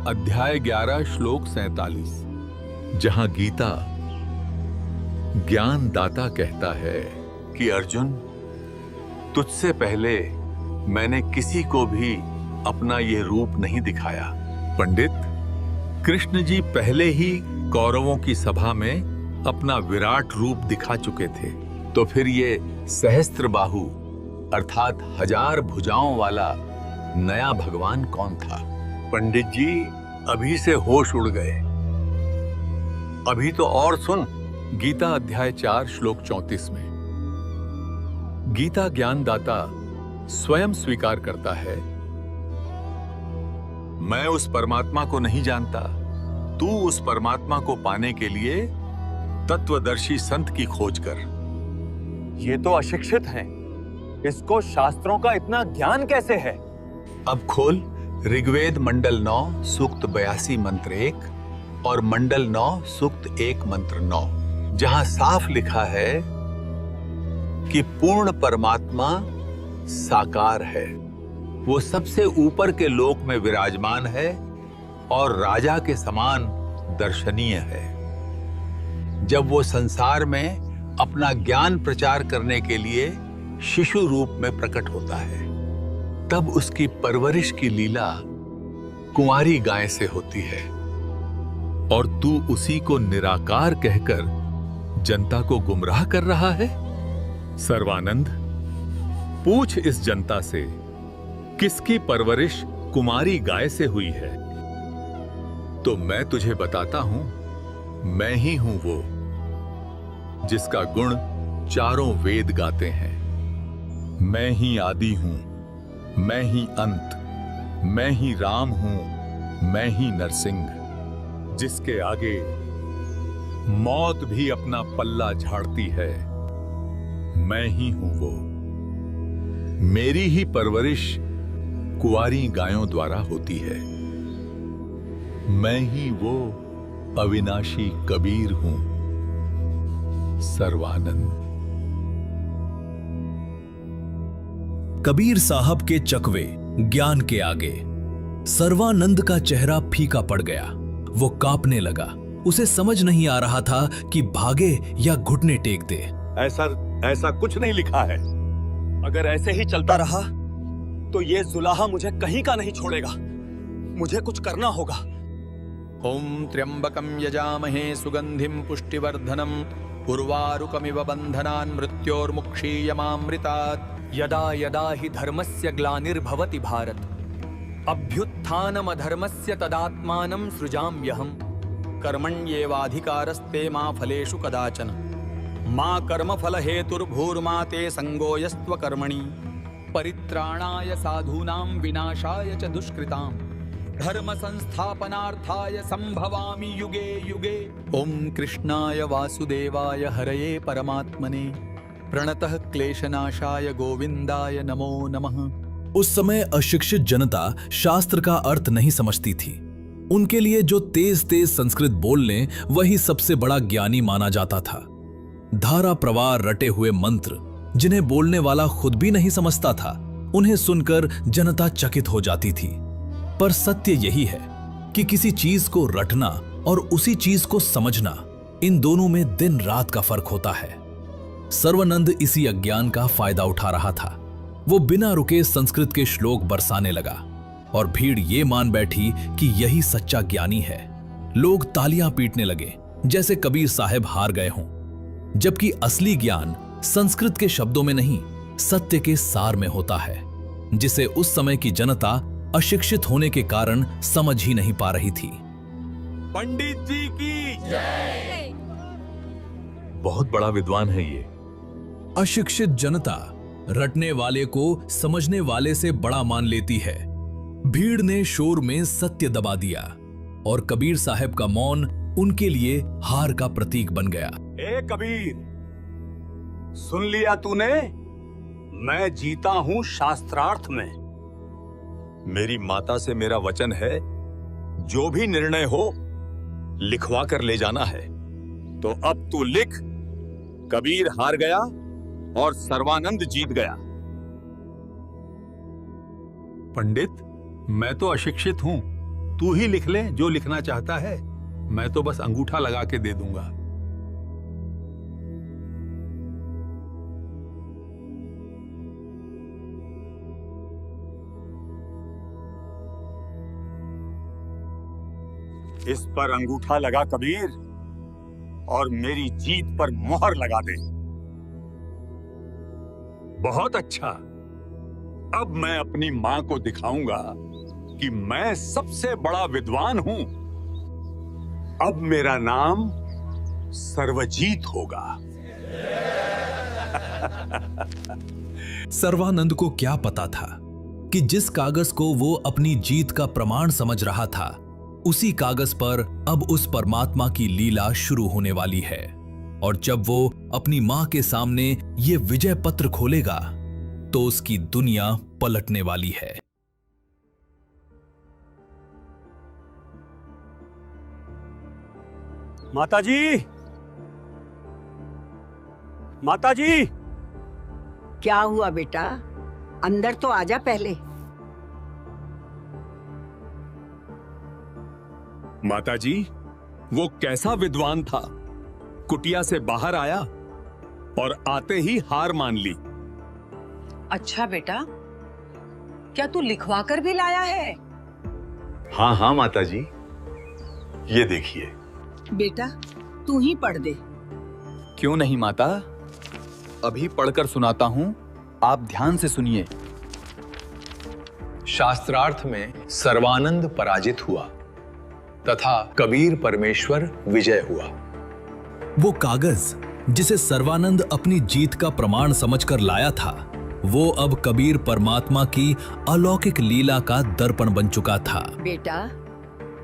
अध्याय 11 श्लोक 47, जहां गीता ज्ञानदाता कहता है कि अर्जुन, तुझसे पहले मैंने किसी को भी अपना ये रूप नहीं दिखाया। पंडित, कृष्ण जी पहले ही कौरवों की सभा में अपना विराट रूप दिखा चुके थे, तो फिर ये सहस्त्र बाहु अर्थात 1000 भुजाओं वाला नया भगवान कौन था? पंडित जी अभी से होश उड़ गए। अभी तो और सुन। गीता अध्याय 4 श्लोक 34 में गीता ज्ञानदाता स्वयं स्वीकार करता है, मैं उस परमात्मा को नहीं जानता, तू उस परमात्मा को पाने के लिए तत्वदर्शी संत की खोज कर। ये तो अशिक्षित हैं, इसको शास्त्रों का इतना ज्ञान कैसे है? अब खोल ऋग्वेद मंडल 9 सूक्त 82 मंत्र 1 और मंडल 9 सूक्त 1 मंत्र 9, जहां साफ लिखा है कि पूर्ण परमात्मा साकार है, वो सबसे ऊपर के लोक में विराजमान है और राजा के समान दर्शनीय है। जब वो संसार में अपना ज्ञान प्रचार करने के लिए शिशु रूप में प्रकट होता है, तब उसकी परवरिश की लीला कुंवारी गाय से होती है और तू उसी को निराकार कहकर जनता को गुमराह कर रहा है। सर्वानंद, पूछ इस जनता से किसकी परवरिश कुमारी गाय से हुई है। तो मैं तुझे बताता हूं, मैं ही हूं वो जिसका गुण चारों वेद गाते हैं। मैं ही आदि हूं, मैं ही अंत, मैं ही राम हूं, मैं ही नरसिंह, जिसके आगे मौत भी अपना पल्ला झाड़ती है। मैं ही हूं वो। मेरी ही परवरिश कुंवारी गायों द्वारा होती है। मैं ही वो अविनाशी कबीर हूं, सर्वानंद। कबीर साहब के चकवे ज्ञान के आगे सर्वानंद का चेहरा फीका पड़ गया। वो कांपने लगा। उसे समझ नहीं आ रहा था कि भागे या घुटने टेक दे। ऐसा कुछ नहीं लिखा है। अगर ऐसे ही चलता रहा तो ये जुलाहा मुझे कहीं का नहीं छोड़ेगा। मुझे कुछ करना होगा। ओम त्र्यंबकम यजामहे सुगंधिम पुष्टिवर्धनम उर्वारुकमिव बंधनान् मृत्योर्मुक्षीयमामृतात्। यदा यदा हि धर्मस्य ग्लानिर्भवति भारत अभ्युत्थानमधर्मस्य तदात्मानं सृजाम्यहम्। कर्मण्येवाधिकारस्ते मा फलेषु कदाचन। मा कर्मफल हेतुर्भूर्मा ते संगो यस्त्व कर्मणि। परित्राणाय साधूनां विनाशाय च दुष्कृतां। धर्म संस्थापनार्थाय संभवामि युगे युगे। ओम कृष्णाय वासुदेवाय हरये परमात्मने प्रणतः क्लेशनाशाय गोविंदाय नमो नमः। उस समय अशिक्षित जनता शास्त्र का अर्थ नहीं समझती थी। उनके लिए जो तेज तेज संस्कृत बोल लें वही सबसे बड़ा ज्ञानी माना जाता था। धारा प्रवाह रटे हुए मंत्र जिन्हें बोलने वाला खुद भी नहीं समझता था, उन्हें सुनकर जनता चकित हो जाती थी। पर सत्य यही है कि किसी चीज को रटना और उसी चीज को समझना, इन दोनों में दिन रात का फर्क होता है। सर्वानंद इसी अज्ञान का फायदा उठा रहा था। वो बिना रुके संस्कृत के श्लोक बरसाने लगा और भीड़ ये मान बैठी कि यही सच्चा ज्ञानी है। लोग तालियां पीटने लगे जैसे कबीर साहब हार गए हों, जबकि असली ज्ञान संस्कृत के शब्दों में नहीं, सत्य के सार में होता है, जिसे उस समय की जनता अशिक्षित होने के कारण समझ ही नहीं पा रही थी। पंडित जी की जय। बहुत बड़ा विद्वान है ये। अशिक्षित जनता रटने वाले को समझने वाले से बड़ा मान लेती है। भीड़ ने शोर में सत्य दबा दिया और कबीर साहब का मौन उनके लिए हार का प्रतीक बन गया। ए कबीर, सुन लिया तूने? मैं जीता हूं शास्त्रार्थ में। मेरी माता से मेरा वचन है, जो भी निर्णय हो लिखवा कर ले जाना है। तो अब तू लिख, कबीर हार गया और सर्वानंद जीत गया। पंडित, मैं तो अशिक्षित हूं। तू ही लिख ले जो लिखना चाहता है। मैं तो बस अंगूठा लगा के दे दूंगा। इस पर अंगूठा लगा कबीर, और मेरी जीत पर मोहर लगा दे। बहुत अच्छा। अब मैं अपनी मां को दिखाऊंगा कि मैं सबसे बड़ा विद्वान हूं। अब मेरा नाम सर्वजीत होगा। सर्वानंद को क्या पता था कि जिस कागज को वो अपनी जीत का प्रमाण समझ रहा था, उसी कागज पर अब उस परमात्मा की लीला शुरू होने वाली है। और जब वो अपनी मां के सामने ये विजय पत्र खोलेगा तो उसकी दुनिया पलटने वाली है। माताजी, माताजी। क्या हुआ बेटा? अंदर तो आजा पहले। माताजी, वो कैसा विद्वान था। कुटिया से बाहर आया और आते ही हार मान ली। अच्छा बेटा, क्या तू लिखवा कर भी लाया है? हाँ हाँ माताजी, ये देखिए। बेटा तू ही पढ़ दे। क्यों नहीं माता, अभी पढ़कर सुनाता हूं, आप ध्यान से सुनिए। शास्त्रार्थ में सर्वानंद पराजित हुआ तथा कबीर परमेश्वर विजय हुआ। वो कागज जिसे सर्वानंद अपनी जीत का प्रमाण समझकर लाया था, वो अब कबीर परमात्मा की अलौकिक लीला का दर्पण बन चुका था। बेटा,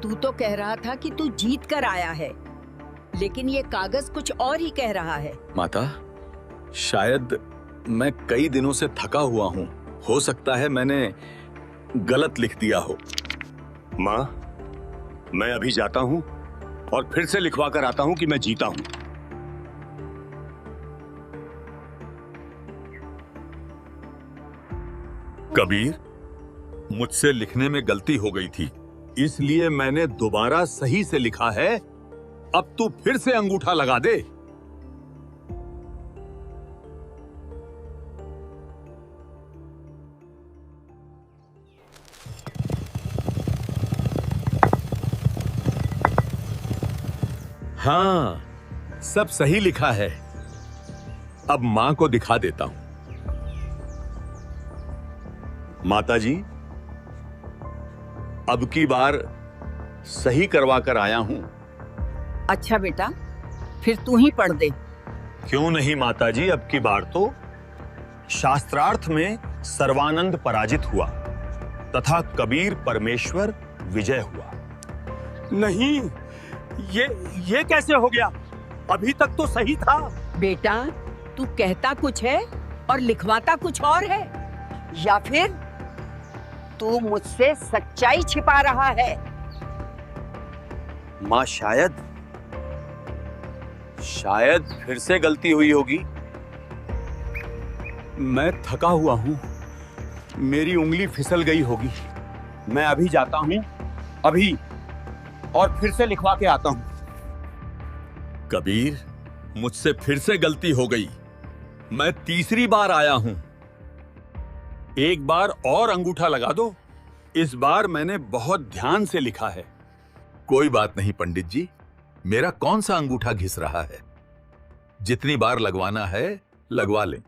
तू तो कह रहा था कि तू जीत कर आया है, लेकिन ये कागज कुछ और ही कह रहा है। माता, शायद मैं कई दिनों से थका हुआ हूँ। हो सकता है मैंने गलत लिख दिया हो। माँ, मैं अभी जाता हूँ और फिर से लिखवा कर आता हूँ कि मैं जीता हूँ। कबीर, मुझसे लिखने में गलती हो गई थी, इसलिए मैंने दोबारा सही से लिखा है। अब तू फिर से अंगूठा लगा दे। हाँ, सब सही लिखा है। अब मां को दिखा देता हूं। माता जी, अब की बार सही करवा कर आया हूं। अच्छा बेटा, फिर तू ही पढ़ दे। क्यों नहीं माता जी, अब की बार तो शास्त्रार्थ में सर्वानंद पराजित हुआ तथा कबीर परमेश्वर विजय हुआ। नहीं, ये कैसे हो गया? अभी तक तो सही था। बेटा, तू कहता कुछ है और लिखवाता कुछ और है, या फिर तू मुझसे सच्चाई छिपा रहा है? माँ, शायद फिर से गलती हुई होगी। मैं थका हुआ हूं, मेरी उंगली फिसल गई होगी। मैं अभी जाता हूं, अभी, और फिर से लिखवा के आता हूं। कबीर, मुझसे फिर से गलती हो गई। मैं तीसरी बार आया हूं। एक बार और अंगूठा लगा दो। इस बार मैंने बहुत ध्यान से लिखा है। कोई बात नहीं पंडित जी, मेरा कौन सा अंगूठा घिस रहा है? जितनी बार लगवाना है लगवा लें।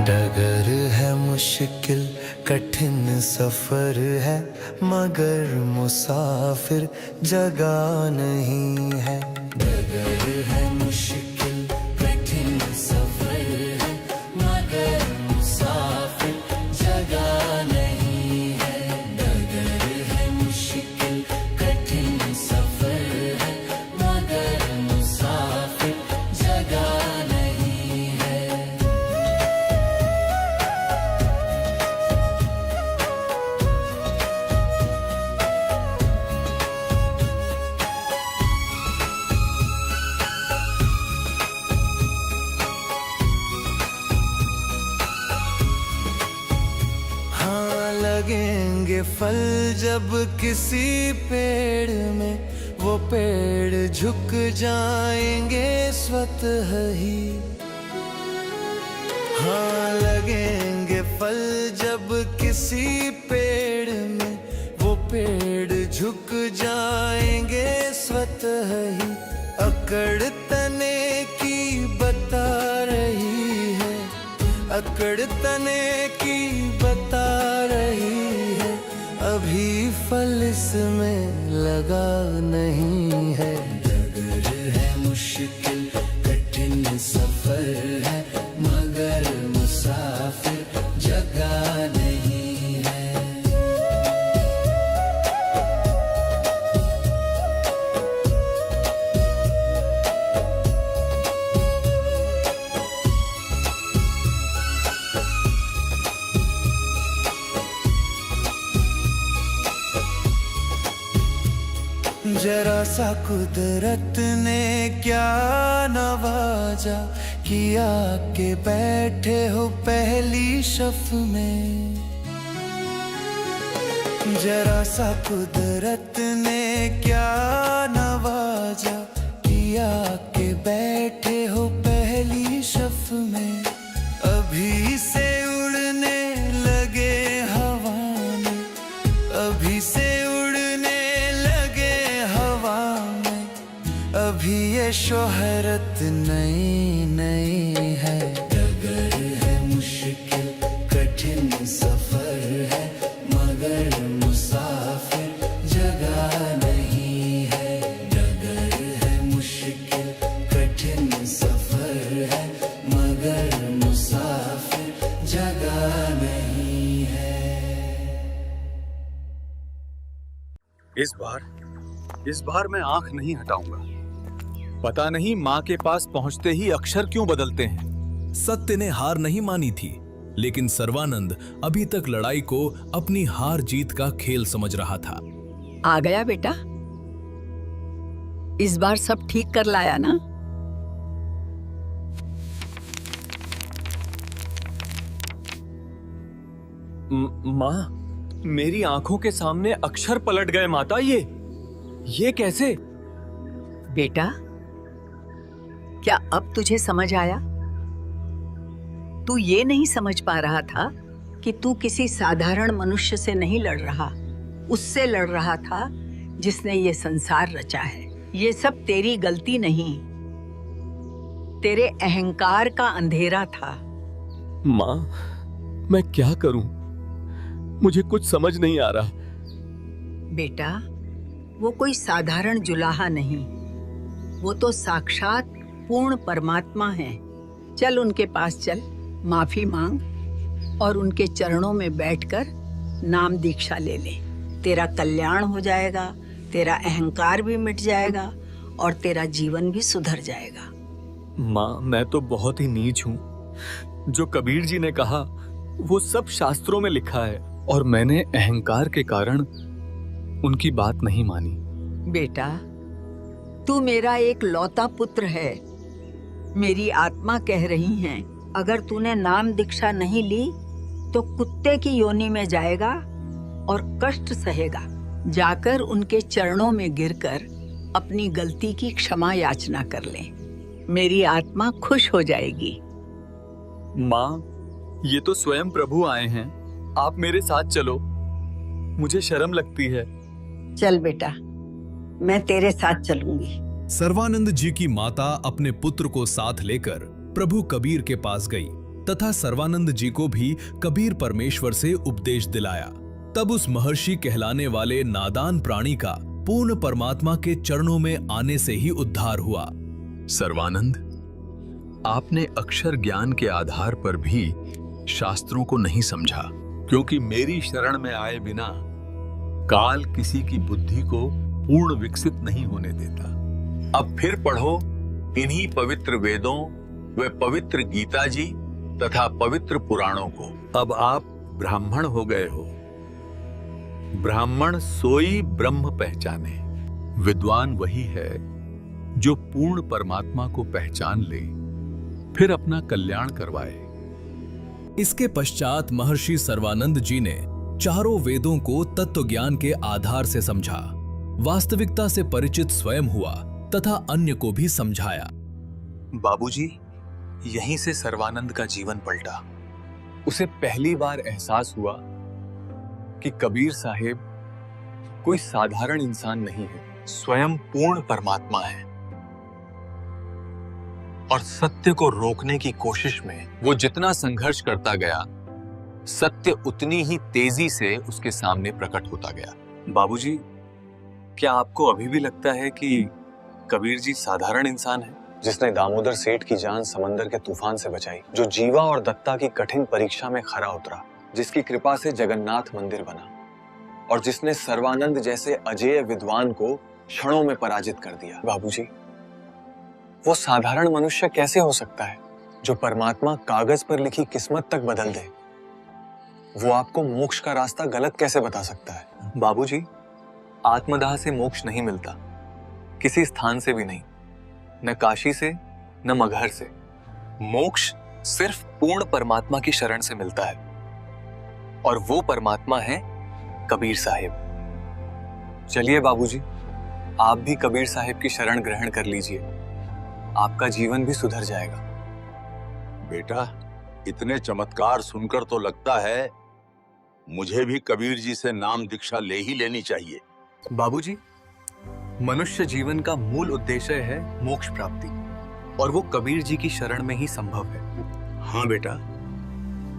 डगर है मुश्किल कठिन सफर है, मगर मुसाफिर जगह नहीं है। डगर है मुश्किल कठिन सफर है, मगर मुसाफिर जगह नहीं है। डगर है मुश्किल कठिन सफर है, मगर मुसाफिर जगह नहीं है। लगेंगे फल जब किसी पेड़ में, वो पेड़ झुक जाएंगे स्वतः ही। हाँ, लगेंगे फल जब किसी पेड़ में, वो पेड़ झुक जाएंगे स्वतः ही। अकड़ तने की बता रही है, अकड़ तने की बता रही है, अभी फल इसमें लगा नहीं है। डगर है मुश्किल कठिन सफर है, मगर मुसाफिर जगह नहीं है। जरा सा कुदरत ने क्या नवाजा, किया के बैठे हो पहली शफ में। जरा सा कुदरत ने क्या नवाजा, किया के बैठे हो पहली शफ में। अभी शोहरत नई नई है, डगर है मुश्किल कठिन सफर है, मगर मुसाफिर जगह नहीं है। डगर है मुश्किल कठिन सफर है, मगर मुसाफिर जगह नहीं है। इस बार मैं आंख नहीं हटाऊंगा। पता नहीं माँ के पास पहुंचते ही अक्षर क्यों बदलते हैं। सत्य ने हार नहीं मानी थी, लेकिन सर्वानंद अभी तक लड़ाई को अपनी हार जीत का खेल समझ रहा था। आ गया बेटा, इस बार सब ठीक कर लाया ना? माँ, मेरी आंखों के सामने अक्षर पलट गए माता। ये कैसे? बेटा, क्या अब तुझे समझ आया? तू ये नहीं समझ पा रहा था कि तू किसी साधारण मनुष्य से नहीं लड़ रहा, उससे लड़ रहा था जिसने ये संसार रचा है। ये सब तेरी गलती नहीं, तेरे अहंकार का अंधेरा था। माँ, मैं क्या करूं? मुझे कुछ समझ नहीं आ रहा। बेटा, वो कोई साधारण जुलाहा नहीं, वो तो साक्षात पूर्ण परमात्मा है। चल उनके पास चल, माफी मांग और उनके चरणों में बैठकर नाम दीक्षा ले ले। तेरा कल्याण हो जाएगा, तेरा अहंकार भी मिट जाएगा और तेरा जीवन भी सुधर जाएगा। माँ, मैं तो बहुत ही नीच हूँ। जो कबीर जी ने कहा वो सब शास्त्रों में लिखा है और मैंने अहंकार के कारण उनकी बात नहीं मानी। बेटा, तू मेरा एक लौता पुत्र है। मेरी आत्मा कह रही है, अगर तूने नाम दीक्षा नहीं ली तो कुत्ते की योनि में जाएगा और कष्ट सहेगा। जाकर उनके चरणों में गिरकर अपनी गलती की क्षमा याचना कर ले, मेरी आत्मा खुश हो जाएगी। माँ, ये तो स्वयं प्रभु आए हैं, आप मेरे साथ चलो। मुझे शर्म लगती है। चल बेटा, मैं तेरे साथ चलूंगी। सर्वानंद जी की माता अपने पुत्र को साथ लेकर प्रभु कबीर के पास गई तथा सर्वानंद जी को भी कबीर परमेश्वर से उपदेश दिलाया। तब उस महर्षि कहलाने वाले नादान प्राणी का पूर्ण परमात्मा के चरणों में आने से ही उद्धार हुआ। सर्वानंद, आपने अक्षर ज्ञान के आधार पर भी शास्त्रों को नहीं समझा, क्योंकि मेरी शरण में आए बिना काल किसी की बुद्धि को पूर्ण विकसित नहीं होने देता। अब फिर पढ़ो इन्हीं पवित्र वेदों व पवित्र गीता जी तथा पवित्र पुराणों को। अब आप ब्राह्मण हो गए हो। ब्राह्मण सोई ब्रह्म पहचाने। विद्वान वही है जो पूर्ण परमात्मा को पहचान ले, फिर अपना कल्याण करवाए। इसके पश्चात महर्षि सर्वानंद जी ने चारों वेदों को तत्व ज्ञान के आधार से समझा, वास्तविकता से परिचित स्वयं हुआ तथा अन्य को भी समझाया। बाबूजी, यहीं से सर्वानंद का जीवन पलटा। उसे पहली बार एहसास हुआ कि कबीर साहिब कोई साधारण इंसान नहीं है, स्वयं पूर्ण परमात्मा है। और सत्य को रोकने की कोशिश में वो जितना संघर्ष करता गया, सत्य उतनी ही तेजी से उसके सामने प्रकट होता गया। बाबूजी, क्या आपको अभी भी लगता है कि कबीर जी साधारण इंसान है, जिसने दामोदर सेठ की जान समंदर के तूफान से बचाई, जो जीवा और दत्ता की कठिन परीक्षा में खरा उतरा, जिसकी कृपा से जगन्नाथ मंदिर बना और जिसने सर्वानंद जैसे अजेय विद्वान को क्षणों में पराजित कर दिया? बाबूजी, वो साधारण मनुष्य कैसे हो सकता है जो परमात्मा कागज पर लिखी किस्मत तक बदल दे? वो आपको मोक्ष का रास्ता गलत कैसे बता सकता है? बाबूजी, आत्मदाह से मोक्ष नहीं मिलता, किसी स्थान से भी नहीं, न काशी से न मगहर से। मोक्ष सिर्फ पूर्ण परमात्मा की शरण से मिलता है, और वो परमात्मा है कबीर साहिब। चलिए बाबूजी, आप भी कबीर साहिब की शरण ग्रहण कर लीजिए, आपका जीवन भी सुधर जाएगा। बेटा, इतने चमत्कार सुनकर तो लगता है मुझे भी कबीर जी से नाम दीक्षा ले ही लेनी चाहिए। बाबूजी, मनुष्य जीवन का मूल उद्देश्य है मोक्ष प्राप्ति, और वो कबीर जी की शरण में ही संभव है। हाँ बेटा,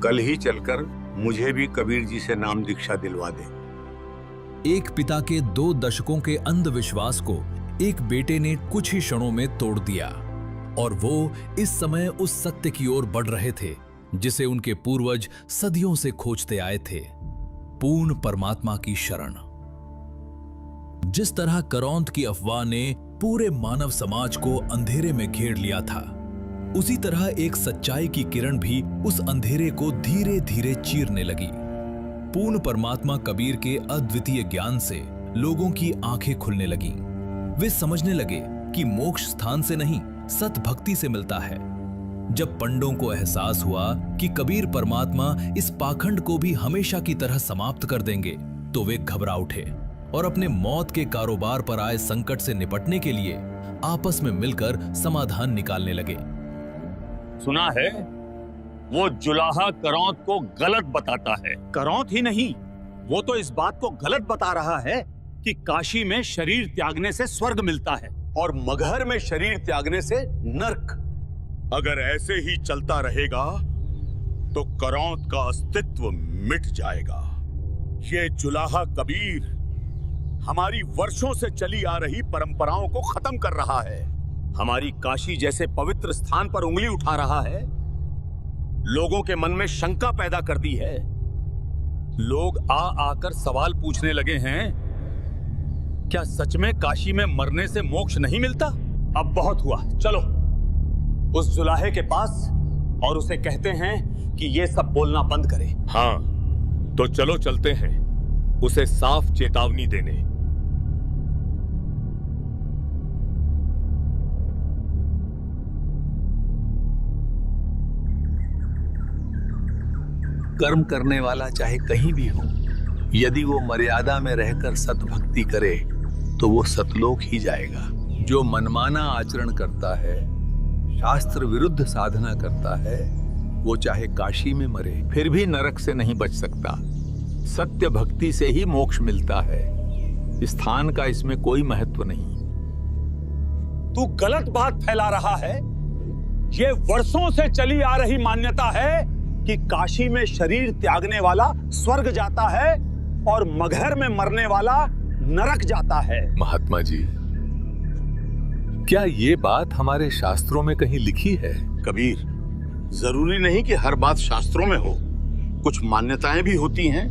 कल ही चलकर मुझे भी कबीर जी से नाम दीक्षा दिलवा दे। एक पिता के 2 दशकों के अंधविश्वास को एक बेटे ने कुछ ही क्षणों में तोड़ दिया, और वो इस समय उस सत्य की ओर बढ़ रहे थे जिसे उनके पूर्वज सदियों से खोजते आए थे, पूर्ण परमात्मा की शरण। जिस तरह करौंद की अफवाह ने पूरे मानव समाज को अंधेरे में घेर लिया था, उसी तरह एक सच्चाई की किरण भी उस अंधेरे को धीरे धीरे चीरने लगी। पूर्ण परमात्मा कबीर के अद्वितीय ज्ञान से लोगों की आंखें खुलने लगीं। वे समझने लगे कि मोक्ष स्थान से नहीं, सतभक्ति से मिलता है। जब पंडों को एहसास हुआ कि कबीर परमात्मा इस पाखंड को भी हमेशा की तरह समाप्त कर देंगे, तो वे घबरा उठे और अपने मौत के कारोबार पर आए संकट से निपटने के लिए आपस में मिलकर समाधान निकालने लगे। सुना है वो जुलाहा करौंद को गलत बताता है। करौंद ही नहीं, वो तो इस बात को गलत बता रहा है कि काशी में शरीर त्यागने से स्वर्ग मिलता है और मगहर में शरीर त्यागने से नर्क। अगर ऐसे ही चलता रहेगा तो करौंद का अस्तित्व मिट जाएगा। ये जुलाहा कबीर हमारी वर्षों से चली आ रही परंपराओं को खत्म कर रहा है, हमारी काशी जैसे पवित्र स्थान पर उंगली उठा रहा है, लोगों के मन में शंका पैदा कर दी है। लोग आ आकर सवाल पूछने लगे हैं, क्या सच में काशी में मरने से मोक्ष नहीं मिलता? अब बहुत हुआ, चलो उस जुलाहे के पास और उसे कहते हैं कि ये सब बोलना बंद करे। हाँ, तो चलो चलते हैं उसे साफ चेतावनी देने। कर्म करने वाला चाहे कहीं भी हो, यदि वो मर्यादा में रहकर सतभक्ति करे तो वो सतलोक ही जाएगा। जो मनमाना आचरण करता है, शास्त्र विरुद्ध साधना करता है, वो चाहे काशी में मरे फिर भी नरक से नहीं बच सकता। सत्य भक्ति से ही मोक्ष मिलता है। स्थान का इसमें कोई महत्व नहीं। तू गलत बात फैला रहा है। ये वर्षों से चली आ रही मान्यता है कि काशी में शरीर त्यागने वाला स्वर्ग जाता है और मगहर में मरने वाला नरक जाता है। महात्मा जी, क्या ये बात हमारे शास्त्रों में कहीं लिखी है? कबीर, जरूरी नहीं कि हर बात शास्त्रों में हो। कुछ मान्यताएं भी होती हैं,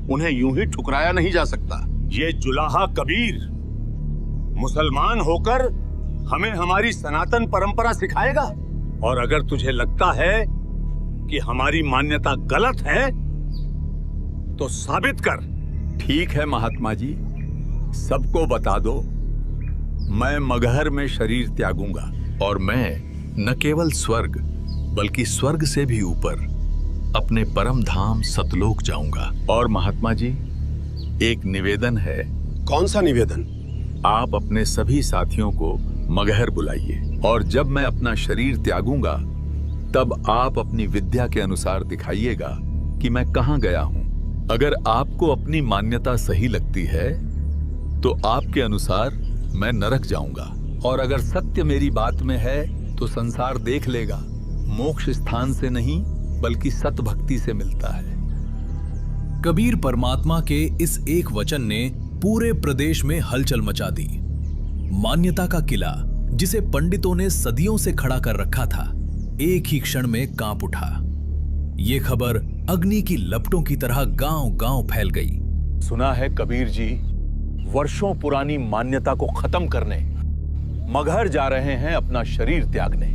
उन्हें यूं ही ठुकराया नहीं जा सकता। ये जुलाहा कबीर मुसलमान होकर हमें हमारी सनातन परंपरा सिखाएगा, और अगर तुझे लगता है कि हमारी मान्यता गलत है तो साबित कर। ठीक है महात्मा जी, सबको बता दो, मैं मगहर में शरीर त्यागूंगा, और मैं न केवल स्वर्ग बल्कि स्वर्ग से भी ऊपर अपने परम धाम सतलोक जाऊंगा। और महात्मा जी, एक निवेदन है। कौन सा निवेदन? आप अपने सभी साथियों को मगहर बुलाइए, और जब मैं अपना शरीर त्यागूंगा तब आप अपनी विद्या के अनुसार दिखाइएगा कि मैं कहां गया हूं। अगर आपको अपनी मान्यता सही लगती है तो आपके अनुसार मैं नरक जाऊंगा, और अगर सत्य मेरी बात में है तो संसार देख लेगा। मोक्ष स्थान से नहीं बल्कि सतभक्ति से मिलता है। कबीर परमात्मा के इस एक वचन ने पूरे प्रदेश में हलचल मचा दी। मान्यता का किला, जिसे पंडितों ने सदियों से खड़ा कर रखा था, एक ही क्षण में कांप उठा। ये खबर अग्नि की लपटों की तरह गांव-गांव फैल गई। सुना है कबीर जी वर्षों पुरानी मान्यता को खत्म करने मगहर जा रहे हैं अपना शरीर त्यागने।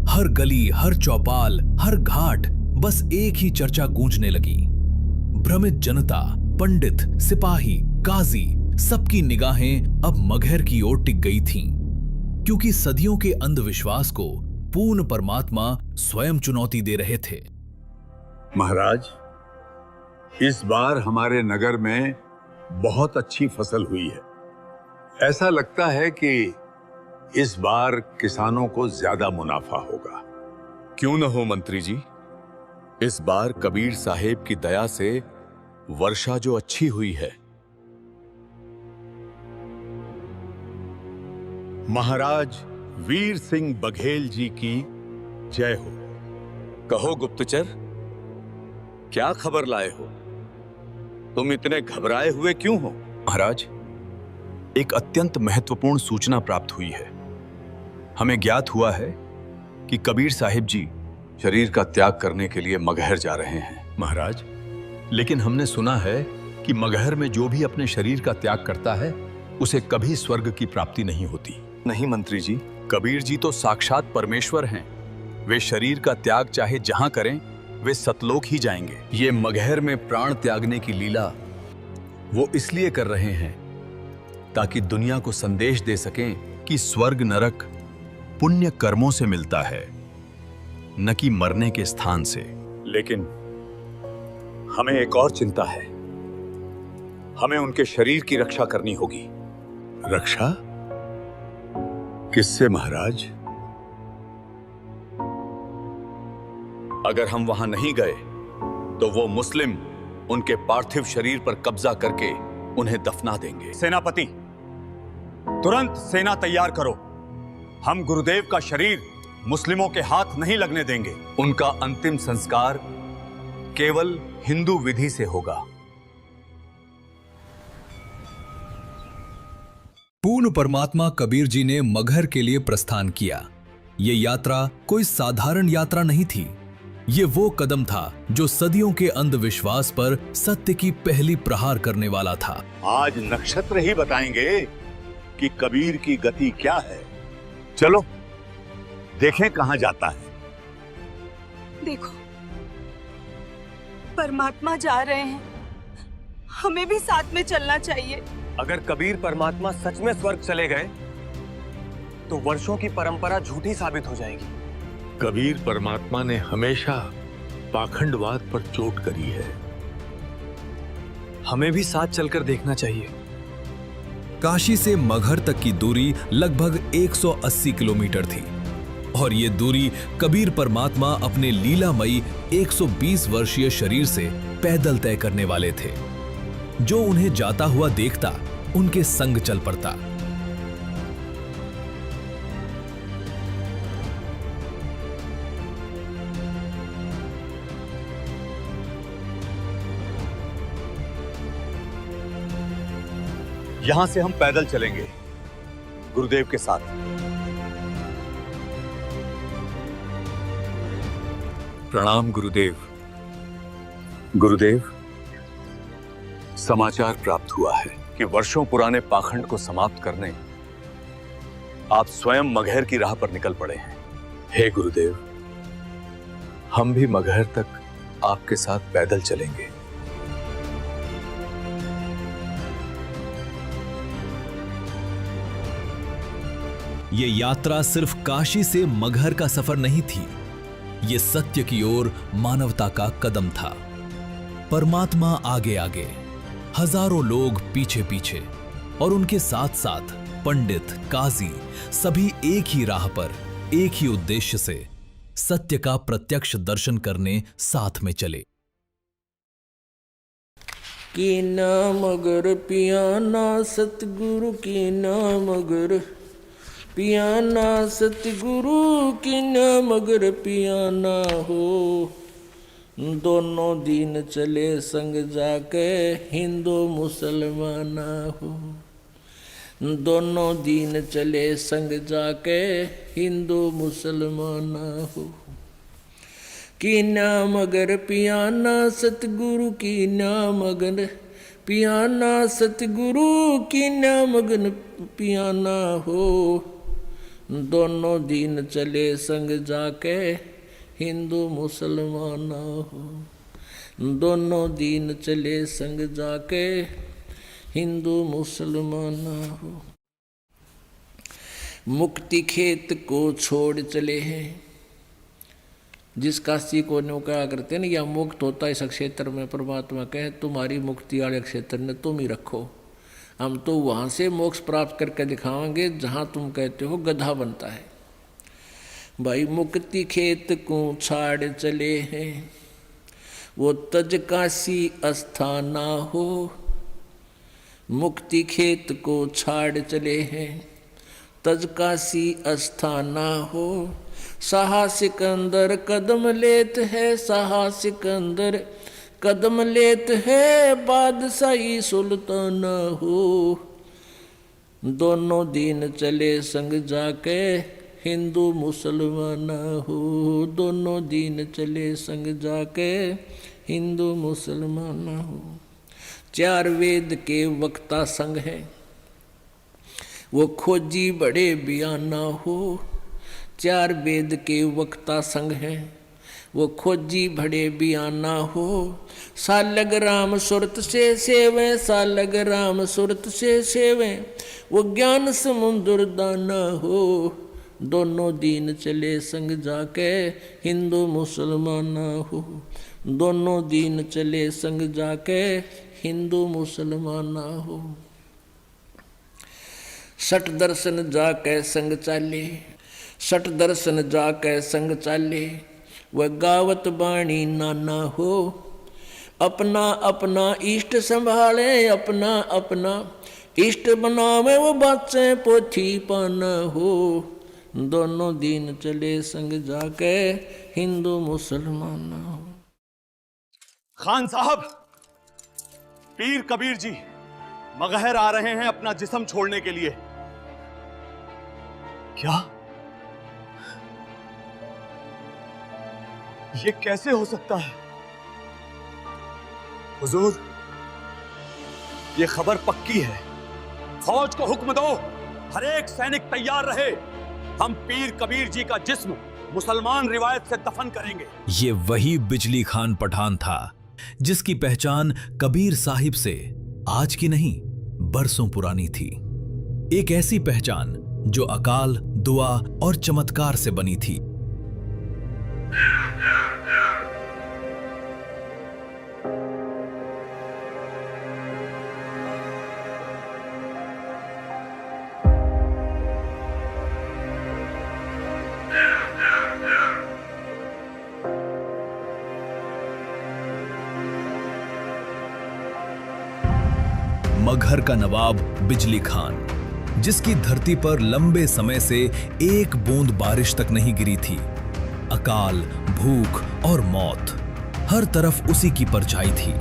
हर गली, हर चौपाल, हर घाट बस एक ही चर्चा गूंजने लगी। भ्रमित जनता, पंडित, सिपाही, काजी, सबकी निगाहें अब मगहर की ओर टिक गई थीं, क्योंकि सदियों के अंधविश्वास को पूर्ण परमात्मा स्वयं चुनौती दे रहे थे। महाराज, इस बार हमारे नगर में बहुत अच्छी फसल हुई है। ऐसा लगता है कि इस बार किसानों को ज्यादा मुनाफा होगा। क्यों न हो मंत्री जी, इस बार कबीर साहेब की दया से वर्षा जो अच्छी हुई है। महाराज वीर सिंह बघेल जी की जय हो। कहो गुप्तचर, क्या खबर लाए हो? तुम इतने घबराए हुए क्यों हो? महाराज, एक अत्यंत महत्वपूर्ण सूचना प्राप्त हुई है। हमें ज्ञात हुआ है कि कबीर साहिब जी शरीर का त्याग करने के लिए मगहर जा रहे हैं। महाराज, लेकिन हमने सुना है कि मगहर में जो भी अपने शरीर का त्याग करता है उसे कभी स्वर्ग की प्राप्ति नहीं होती। नहीं मंत्री जी, कबीर जी तो साक्षात परमेश्वर हैं। वे शरीर का त्याग चाहे जहां करें, वे सतलोक ही जाएंगे। ये मगहर में प्राण त्यागने की लीला वो इसलिए कर रहे हैं ताकि दुनिया को संदेश दे सकें कि स्वर्ग नरक पुण्य कर्मों से मिलता है, न कि मरने के स्थान से। लेकिन हमें एक और चिंता है। हमें उनके शरीर की रक्षा करनी होगी। रक्षा? किससे महाराज? अगर हम वहां नहीं गए तो वो मुस्लिम उनके पार्थिव शरीर पर कब्जा करके उन्हें दफना देंगे। सेनापति, तुरंत सेना तैयार करो। हम गुरुदेव का शरीर मुस्लिमों के हाथ नहीं लगने देंगे। उनका अंतिम संस्कार केवल हिंदू विधि से होगा। पूर्ण परमात्मा कबीर जी ने मगहर के लिए प्रस्थान किया। ये यात्रा कोई साधारण यात्रा नहीं थी। ये वो कदम था जो सदियों के अंधविश्वास पर सत्य की पहली प्रहार करने वाला था। आज नक्षत्र ही बताएंगे कि कबीर की गति क्या है। चलो देखें कहां जाता है। देखो, परमात्मा जा रहे हैं, हमें भी साथ में चलना चाहिए। अगर कबीर परमात्मा सच में स्वर्ग चले गए तो वर्षों की परंपरा झूठी साबित हो जाएगी। कबीर परमात्मा ने हमेशा पाखंडवाद पर चोट करी है। हमें भी साथ चलकर देखना चाहिए। काशी से मगहर तक की दूरी लगभग 180 किलोमीटर थी और ये दूरी कबीर परमात्मा अपने लीलामयी 120 वर्षीय शरीर से पैदल तय करने वाले थे। जो उन्हें जाता हुआ देखता उनके संग चल पड़ता। यहां से हम पैदल चलेंगे गुरुदेव के साथ। प्रणाम गुरुदेव। गुरुदेव, समाचार प्राप्त हुआ है कि वर्षों पुराने पाखंड को समाप्त करने आप स्वयं मगहर की राह पर निकल पड़े हैं। हे गुरुदेव, हम भी मगहर तक आपके साथ पैदल चलेंगे। ये यात्रा सिर्फ काशी से मगहर का सफर नहीं थी, ये सत्य की ओर मानवता का कदम था। परमात्मा आगे आगे, हजारों लोग पीछे पीछे और उनके साथ साथ पंडित, काजी सभी एक ही राह पर, एक ही उद्देश्य से सत्य का प्रत्यक्ष दर्शन करने साथ में चले। की नाम अगर पियाना सतगुरु की नाम अगर पियाना सतगुरु की नाम अगर पियाना हो, दोनों दिन चले संग जाके हिंदू मुसलमाना हो, दोनों दिन चले संग जाके हिंदू मुसलमाना हो। की नाम अगर पियाना सतगुरु की नाम अगर पियाना सतगुरु की नाम अगर पियाना हो, दोनों दिन चले संग जाके हिंदू मुसलमान हो, दोनों दिन चले संग जाके हिंदू मुसलमान हो। मुक्ति खेत को छोड़ चले हैं। जिस काशी को नौकरा करते हैं ना, या मुक्त होता इस क्षेत्र में, परमात्मा कहे तुम्हारी मुक्ति वाले क्षेत्र ने तुम ही रखो। हम तो वहाँ से मोक्ष प्राप्त करके दिखाएंगे जहाँ तुम कहते हो गधा बनता है। भाई मुक्ति खेत को छाड़ चले हैं, वो तज काशी अस्थाना हो। मुक्ति खेत को छाड़ चले हैं, तज काशी अस्थाना हो। साहसिक अंदर कदम लेत है, साहसिक अंदर कदम लेत है, बादशाही सुल्ताना हो। दोनों दीन चले संग जाके, हिंदू मुसलमान हो। दोनों दीन चले संग जाके, हिंदू मुसलमान हो। चार वेद के वक्ता संग है, वो खोजी बड़े बयाना हो। चार वेद के वक्ता संग है, वो खोजी बड़े बयाना हो। सालग राम सुरत से सेवे, सालग राम सुरत से सेवे, वो ज्ञान समुद्र दाना हो। दोनों दीन चले संग जाके, हिंदू मुसलमान हो। दोनों दीन चले संग जाके, हिंदू मुसलमान हो। सठ दर्शन जाके संग चाले, सठ दर्शन जाके संग चाले, वह गावत बाणी नाना हो। अपना अपना इष्ट संभाले, अपना अपना इष्ट बनावे, वो बाचे पोथी पाना हो। दोनों दीन चले संग जाके, हिंदू मुसलमान हो। खान साहब, पीर कबीर जी मगहर आ रहे हैं अपना जिस्म छोड़ने के लिए। क्या? ये कैसे हो सकता है? हुजूर, ये खबर पक्की है। फौज को हुक्म दो, हर एक सैनिक तैयार रहे। हम पीर कबीर जी का जिस्म मुसलमान रिवायत से दफन करेंगे। ये वही बिजली खान पठान था जिसकी पहचान कबीर साहिब से आज की नहीं बरसों पुरानी थी। एक ऐसी पहचान जो अकाल, दुआ और चमत्कार से बनी थी। मगहर का नवाब बिजली खान, जिसकी धरती पर लंबे समय से एक बूंद बारिश तक नहीं गिरी थी। अकाल, भूख और मौत हर तरफ उसी की परछाई थी।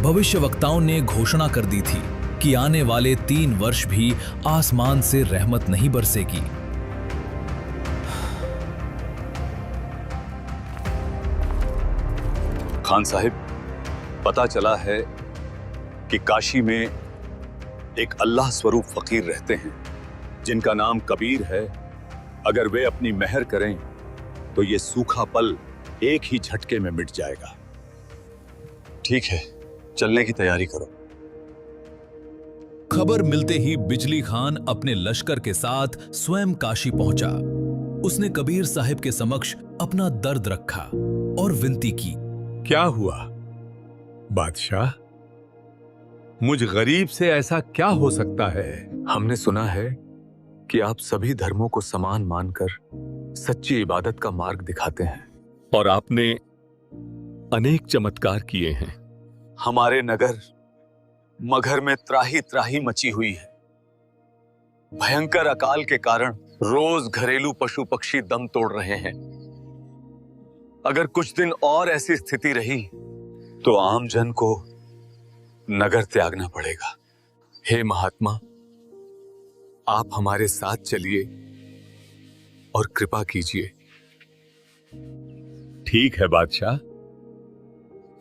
भविष्यवक्ताओं ने घोषणा कर दी थी कि आने वाले 3 वर्ष भी आसमान से रहमत नहीं बरसेगी। खान साहिब, पता चला है कि काशी में एक अल्लाह स्वरूप फकीर रहते हैं जिनका नाम कबीर है। अगर वे अपनी मेहर करें तो ये सूखा पल एक ही झटके में मिट जाएगा। ठीक है, चलने की तैयारी करो। खबर मिलते ही बिजली खान अपने लश्कर के साथ स्वयं काशी पहुंचा। उसने कबीर साहिब के समक्ष अपना दर्द रखा और विनती की। क्या हुआ बादशाह? मुझ गरीब से ऐसा क्या हो सकता है? हमने सुना है कि आप सभी धर्मों को समान मानकर सच्ची इबादत का मार्ग दिखाते हैं, और आपने अनेक चमत्कार किए हैं। हमारे नगर मगहर में त्राही त्राही मची हुई है। भयंकर अकाल के कारण रोज घरेलू पशु पक्षी दम तोड़ रहे हैं। अगर कुछ दिन और ऐसी स्थिति रही तो आम जन को नगर त्यागना पड़ेगा। हे महात्मा, आप हमारे साथ चलिए और कृपा कीजिए। ठीक है बादशाह,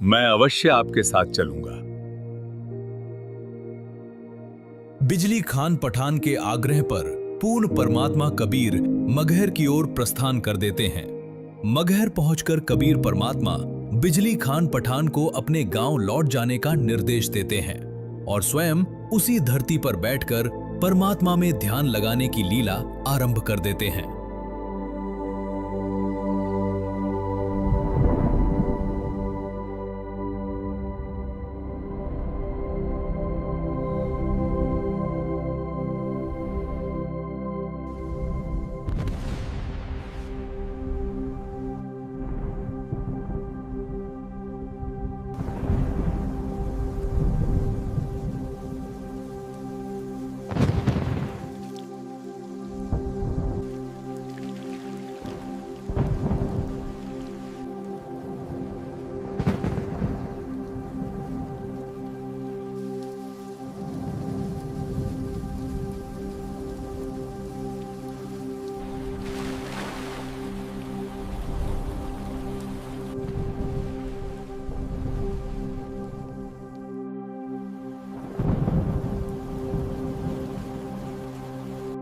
मैं अवश्य आपके साथ चलूंगा। बिजली खान पठान के आग्रह पर पूर्ण परमात्मा कबीर मगहर की ओर प्रस्थान कर देते हैं। मगहर पहुंचकर कबीर परमात्मा बिजली खान पठान को अपने गांव लौट जाने का निर्देश देते हैं और स्वयं उसी धरती पर बैठकर परमात्मा में ध्यान लगाने की लीला आरंभ कर देते हैं।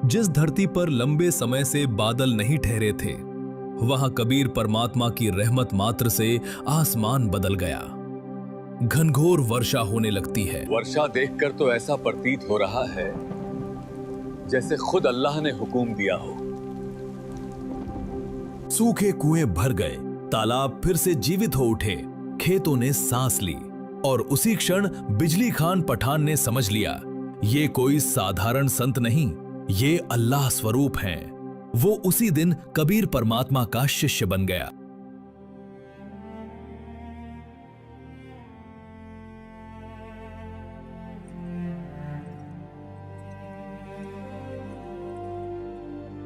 जिस धरती पर लंबे समय से बादल नहीं ठहरे थे, वहां कबीर परमात्मा की रहमत मात्र से आसमान बदल गया। घनघोर वर्षा होने लगती है। वर्षा देखकर तो ऐसा प्रतीत हो रहा है जैसे खुद अल्लाह ने हुक्म दिया हो। सूखे कुएं भर गए, तालाब फिर से जीवित हो उठे, खेतों ने सांस ली और उसी क्षण बिजली खान पठान ने समझ लिया, ये कोई साधारण संत नहीं, ये अल्लाह स्वरूप हैं। वो उसी दिन कबीर परमात्मा का शिष्य बन गया।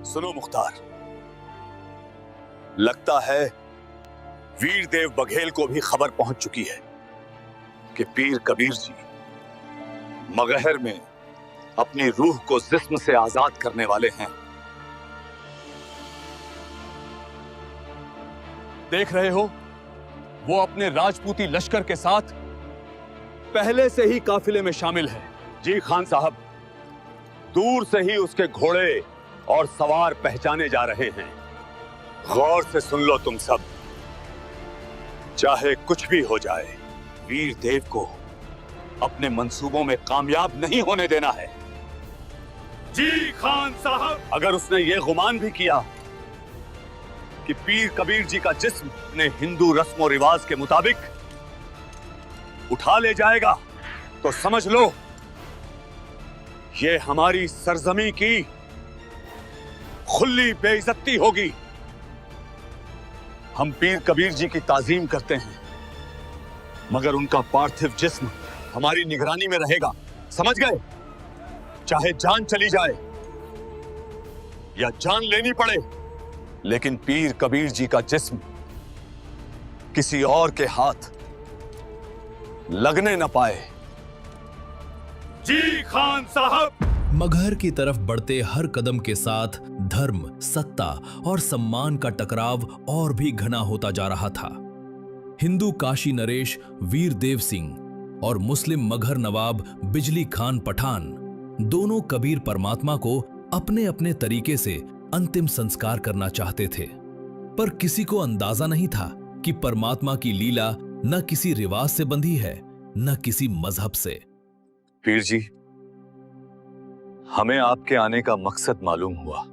सुनो मुख्तार, लगता है वीरदेव बघेल को भी खबर पहुंच चुकी है कि पीर कबीर जी मगहर में अपनी रूह को जिस्म से आजाद करने वाले हैं। देख रहे हो, वो अपने राजपूती लश्कर के साथ पहले से ही काफिले में शामिल है। जी खान साहब, दूर से ही उसके घोड़े और सवार पहचाने जा रहे हैं। गौर से सुन लो तुम सब, चाहे कुछ भी हो जाए, वीरदेव को अपने मंसूबों में कामयाब नहीं होने देना है। जी खान साहब, अगर उसने ये गुमान भी किया कि पीर कबीर जी का जिस्म अपने हिंदू रस्म और रिवाज के मुताबिक उठा ले जाएगा, तो समझ लो ये हमारी सरजमी की खुली बेइज्जती होगी। हम पीर कबीर जी की ताजीम करते हैं, मगर उनका पार्थिव जिस्म हमारी निगरानी में रहेगा, समझ गए? चाहे जान चली जाए या जान लेनी पड़े, लेकिन पीर कबीर जी का जिस्म किसी और के हाथ लगने न पाए। जी खान साहब। मगहर की तरफ बढ़ते हर कदम के साथ धर्म, सत्ता और सम्मान का टकराव और भी घना होता जा रहा था। हिंदू काशी नरेश वीरदेव सिंह और मुस्लिम मगहर नवाब बिजली खान पठान दोनों कबीर परमात्मा को अपने अपने तरीके से अंतिम संस्कार करना चाहते थे, पर किसी को अंदाजा नहीं था कि परमात्मा की लीला न किसी रिवाज से बंधी है, न किसी मजहब से। पीर जी, हमें आपके आने का मकसद मालूम हुआ।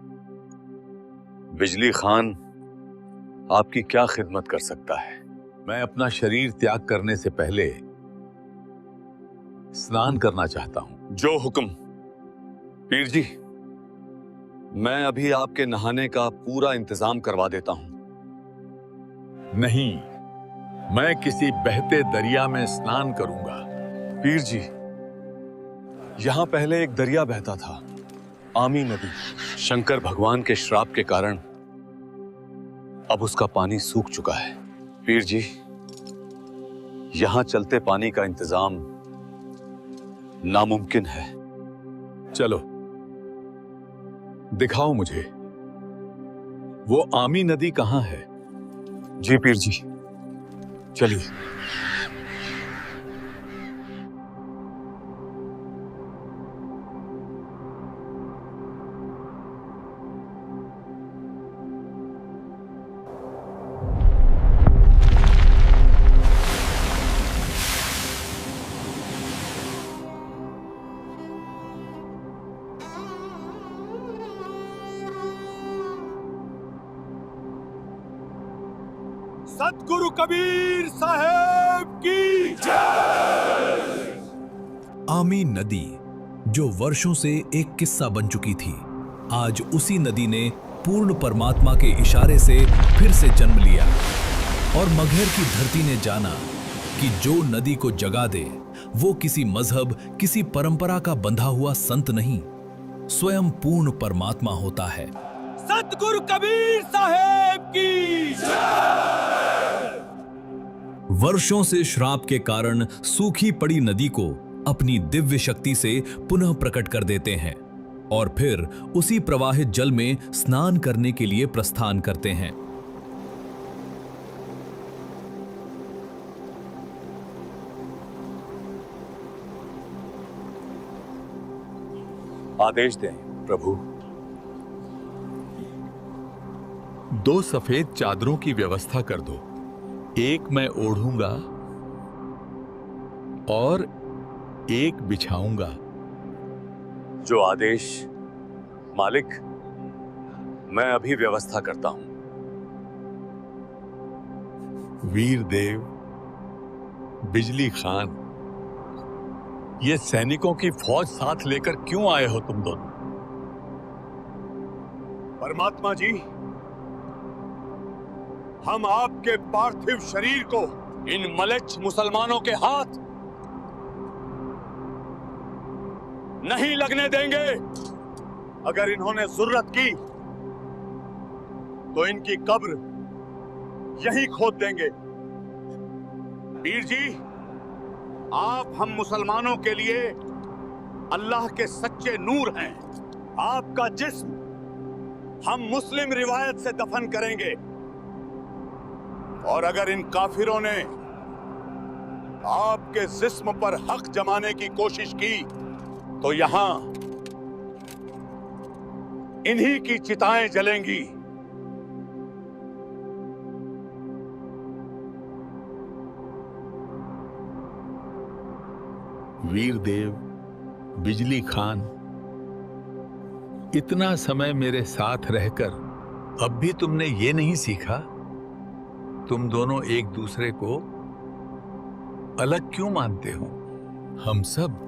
बिजली खान आपकी क्या खिदमत कर सकता है? मैं अपना शरीर त्याग करने से पहले स्नान करना चाहता हूं। जो हुक्म। पीर जी, मैं अभी आपके नहाने का पूरा इंतजाम करवा देता हूं। नहीं, मैं किसी बहते दरिया में स्नान करूंगा। पीर जी, यहां पहले एक दरिया बहता था, आमी नदी। शंकर भगवान के श्राप के कारण अब उसका पानी सूख चुका है। पीर जी, यहां चलते पानी का इंतजाम नामुमकिन है। चलो, दिखाओ मुझे वो आमी नदी कहां है। जी पीर जी, चलिए। सतगुरु कबीर साहब की जय। आमी नदी, जो वर्षों से एक किस्सा बन चुकी थी, आज उसी नदी ने पूर्ण परमात्मा के इशारे से फिर से जन्म लिया। और मगहर की धरती ने जाना कि जो नदी को जगा दे, वो किसी मजहब, किसी परंपरा का बंधा हुआ संत नहीं, स्वयं पूर्ण परमात्मा होता है। सतगुरु कबीर साहब की जय। वर्षों से श्राप के कारण सूखी पड़ी नदी को अपनी दिव्य शक्ति से पुनः प्रकट कर देते हैं और फिर उसी प्रवाहित जल में स्नान करने के लिए प्रस्थान करते हैं। आदेश दें प्रभु। 2 सफेद चादरों की व्यवस्था कर दो। एक मैं ओढ़ूंगा और एक बिछाऊंगा। जो आदेश मालिक, मैं अभी व्यवस्था करता हूं। वीर देव, बिजली खान, ये सैनिकों की फौज साथ लेकर क्यों आए हो तुम दोनों? परमात्मा जी, हम आपके पार्थिव शरीर को इन मलेच्छ मुसलमानों के हाथ नहीं लगने देंगे। अगर इन्होंने जुर्रत की तो इनकी कब्र यहीं खोद देंगे। वीर जी, आप हम मुसलमानों के लिए अल्लाह के सच्चे नूर हैं। आपका जिस्म हम मुस्लिम रिवायत से दफन करेंगे, और अगर इन काफिरों ने आपके जिस्म पर हक जमाने की कोशिश की तो यहां इन्हीं की चिताएं जलेंगी। वीर देव, बिजली खान, इतना समय मेरे साथ रहकर अब भी तुमने ये नहीं सीखा? तुम दोनों एक दूसरे को अलग क्यों मानते हो? हम सब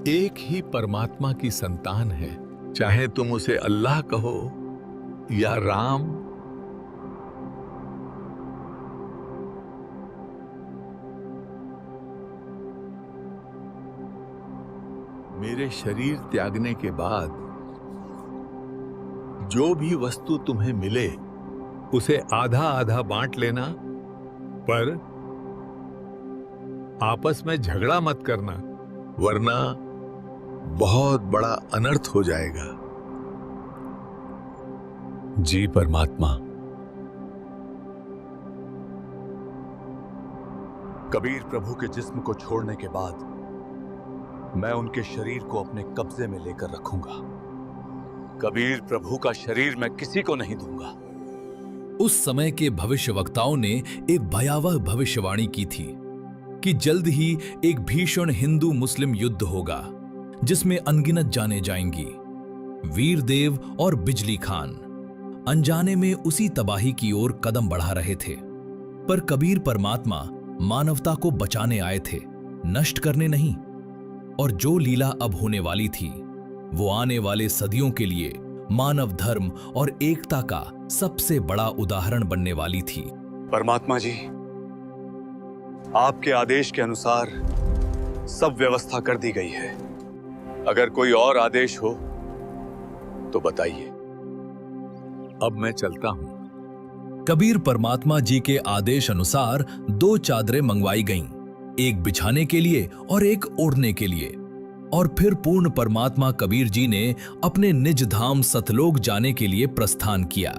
एक ही परमात्मा की संतान है, चाहे तुम उसे अल्लाह कहो या राम। मेरे शरीर त्यागने के बाद जो भी वस्तु तुम्हें मिले उसे आधा आधा बांट लेना, पर आपस में झगड़ा मत करना, वरना बहुत बड़ा अनर्थ हो जाएगा। जी परमात्मा। कबीर प्रभु के जिस्म को छोड़ने के बाद मैं उनके शरीर को अपने कब्जे में लेकर रखूंगा। कबीर प्रभु का शरीर मैं किसी को नहीं दूंगा। उस समय के भविष्यवक्ताओं ने एक भयावह भविष्यवाणी की थी कि जल्द ही एक भीषण हिंदू मुस्लिम युद्ध होगा जिसमें अनगिनत जाने जाएंगी। वीर देव और बिजली खान अनजाने में उसी तबाही की ओर कदम बढ़ा रहे थे, पर कबीर परमात्मा मानवता को बचाने आए थे, नष्ट करने नहीं। और जो लीला अब होने वाली थी वो आने वाले सदियों के लिए मानव धर्म और एकता का सबसे बड़ा उदाहरण बनने वाली थी। परमात्मा जी, आपके आदेश के अनुसार सब व्यवस्था कर दी गई है। अगर कोई और आदेश हो तो बताइए। अब मैं चलता हूं। कबीर परमात्मा जी के आदेश अनुसार 2 चादरें मंगवाई गईं, एक बिछाने के लिए और एक ओढ़ने के लिए। और फिर पूर्ण परमात्मा कबीर जी ने अपने निज धाम सतलोक जाने के लिए प्रस्थान किया।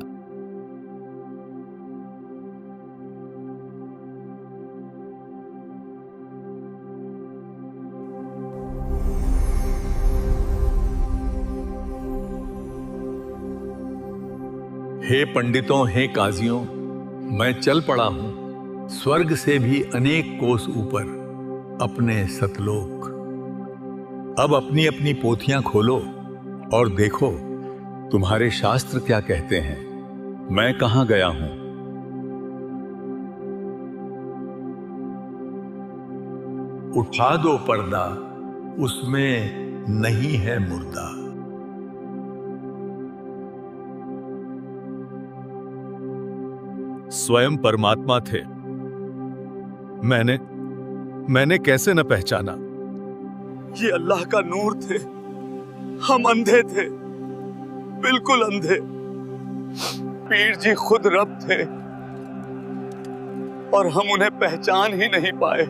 हे पंडितों, हे काजियों, मैं चल पड़ा हूं स्वर्ग से भी अनेक कोस ऊपर अपने सतलोक। अब अपनी अपनी पोथियां खोलो और देखो तुम्हारे शास्त्र क्या कहते हैं, मैं कहां गया हूं। उठा दो पर्दा, उसमें नहीं है मुर्दा। स्वयं परमात्मा थे। मैंने कैसे न पहचाना? ये अल्लाह का नूर थे। हम अंधे थे, बिल्कुल अंधे। पीर जी खुद रब थे और हम उन्हें पहचान ही नहीं पाए।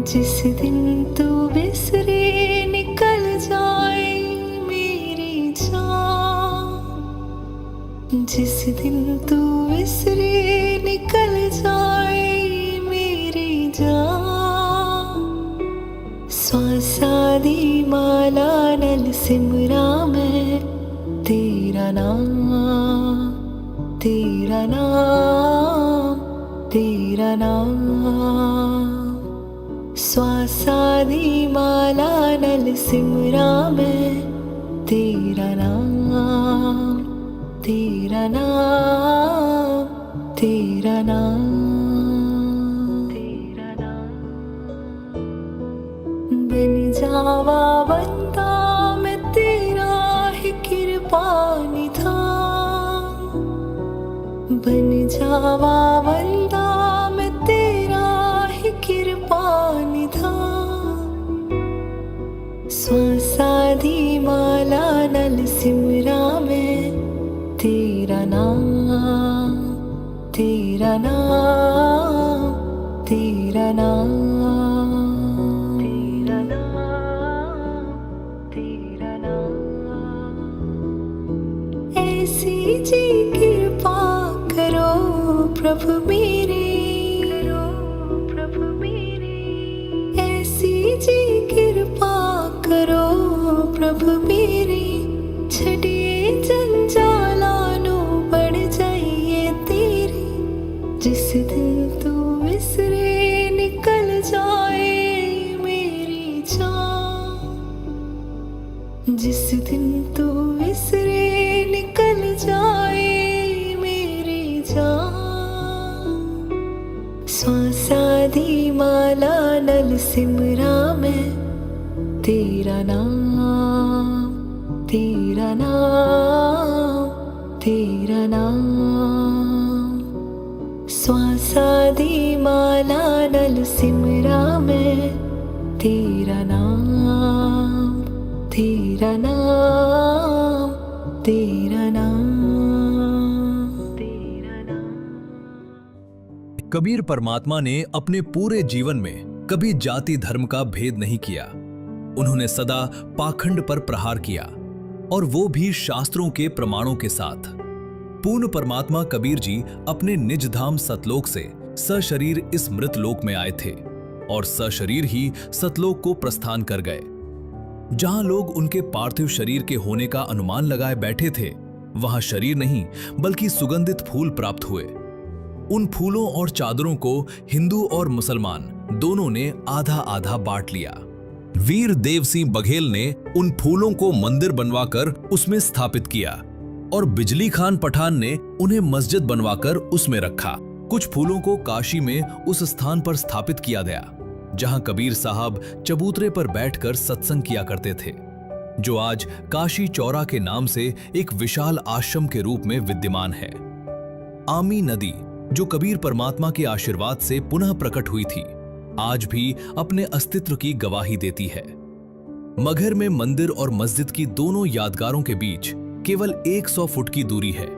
जिस दिन तू बिसरे निकल जाए मेरी जान, जिस दिन तू बिसरे निकल जाए मेरी जान। स्वासादी माला नल सिमरा मैं तेरा नाम, तेरा नाम, तेरा नाम। स्वासादी माला नल सिमरा मैं तेरा नाम, तेरा नाम, तेरा नाम, तेरा नाम। बन जावा बंदा मैं तेरा ही कृपा निधान। बन जावा बंदा मैं तेरा ही कृपा निधान। स्वासादी माला नल सिमरा मैं तेरा नाम, तेरा नाम, तेरा नाम, तेरा नाम, तेरा नाम। ऐसी जी कृपा करो प्रभु मेरे, करो प्रभु मेरे। ऐसी जी कृपा करो प्रभु मेरे। छड़िए जंजालानो बढ़ जाइए तेरी। जिस दिन तू विसरे निकल जाए मेरी जान। जिस दिन तू विसरे निकल जाए मेरी जान। स्वासादी माला नल सिमरा मैं तेरा नाम, तेरा नाम, तेरा नाम। स्वासादी माला नल सिमरा मैं तेरा नाम, तेरा नाम, तेरा नाम, तेरा नाम। कबीर परमात्मा ने अपने पूरे जीवन में कभी जाति धर्म का भेद नहीं किया। उन्होंने सदा पाखंड पर प्रहार किया, और वो भी शास्त्रों के प्रमाणों के साथ। पूर्ण परमात्मा कबीर जी अपने निज धाम सतलोक से सशरीर इस मृत लोक में आए थे, और सशरीर ही सतलोक को प्रस्थान कर गए। जहां लोग उनके पार्थिव शरीर के होने का अनुमान लगाए बैठे थे, वहां शरीर नहीं बल्कि सुगंधित फूल प्राप्त हुए। उन फूलों और चादरों को हिंदू और मुसलमान दोनों ने आधा आधा बांट लिया। वीर देव सिंह बघेल ने उन फूलों को मंदिर बनवाकर उसमें स्थापित किया, और बिजली खान पठान ने उन्हें मस्जिद बनवाकर उसमें रखा। कुछ फूलों को काशी में उस स्थान पर स्थापित किया गया जहां कबीर साहब चबूतरे पर बैठकर सत्संग किया करते थे, जो आज काशी चौरा के नाम से एक विशाल आश्रम के रूप में विद्यमान है। आमी नदी, जो कबीर परमात्मा के आशीर्वाद से पुनः प्रकट हुई थी, आज भी अपने अस्तित्व की गवाही देती है। मगहर में मंदिर और मस्जिद की दोनों यादगारों के बीच केवल 100 फुट की दूरी है,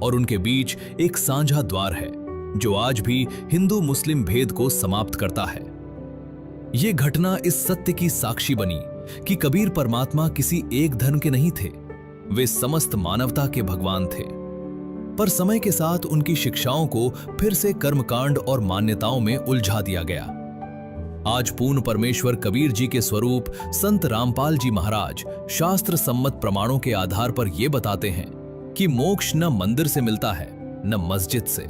और उनके बीच एक साझा द्वार है जो आज भी हिंदू मुस्लिम भेद को समाप्त करता है। ये घटना इस सत्य की साक्षी बनी कि कबीर परमात्मा किसी एक धर्म के नहीं थे, वे समस्त मानवता के भगवान थे। पर समय के साथ उनकी शिक्षाओं को फिर से कर्मकांड और मान्यताओं में उलझा दिया गया। आज पूर्ण परमेश्वर कबीर जी के स्वरूप संत रामपाल जी महाराज शास्त्र सम्मत प्रमाणों के आधार पर यह बताते हैं कि मोक्ष न मंदिर से मिलता है न मस्जिद से।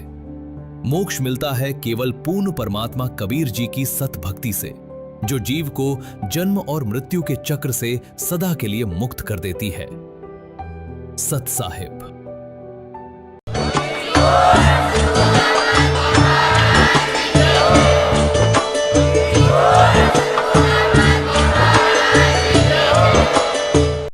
मोक्ष मिलता है केवल पूर्ण परमात्मा कबीर जी की सत भक्ति से, जो जीव को जन्म और मृत्यु के चक्र से सदा के लिए मुक्त कर देती है। सत साहिब।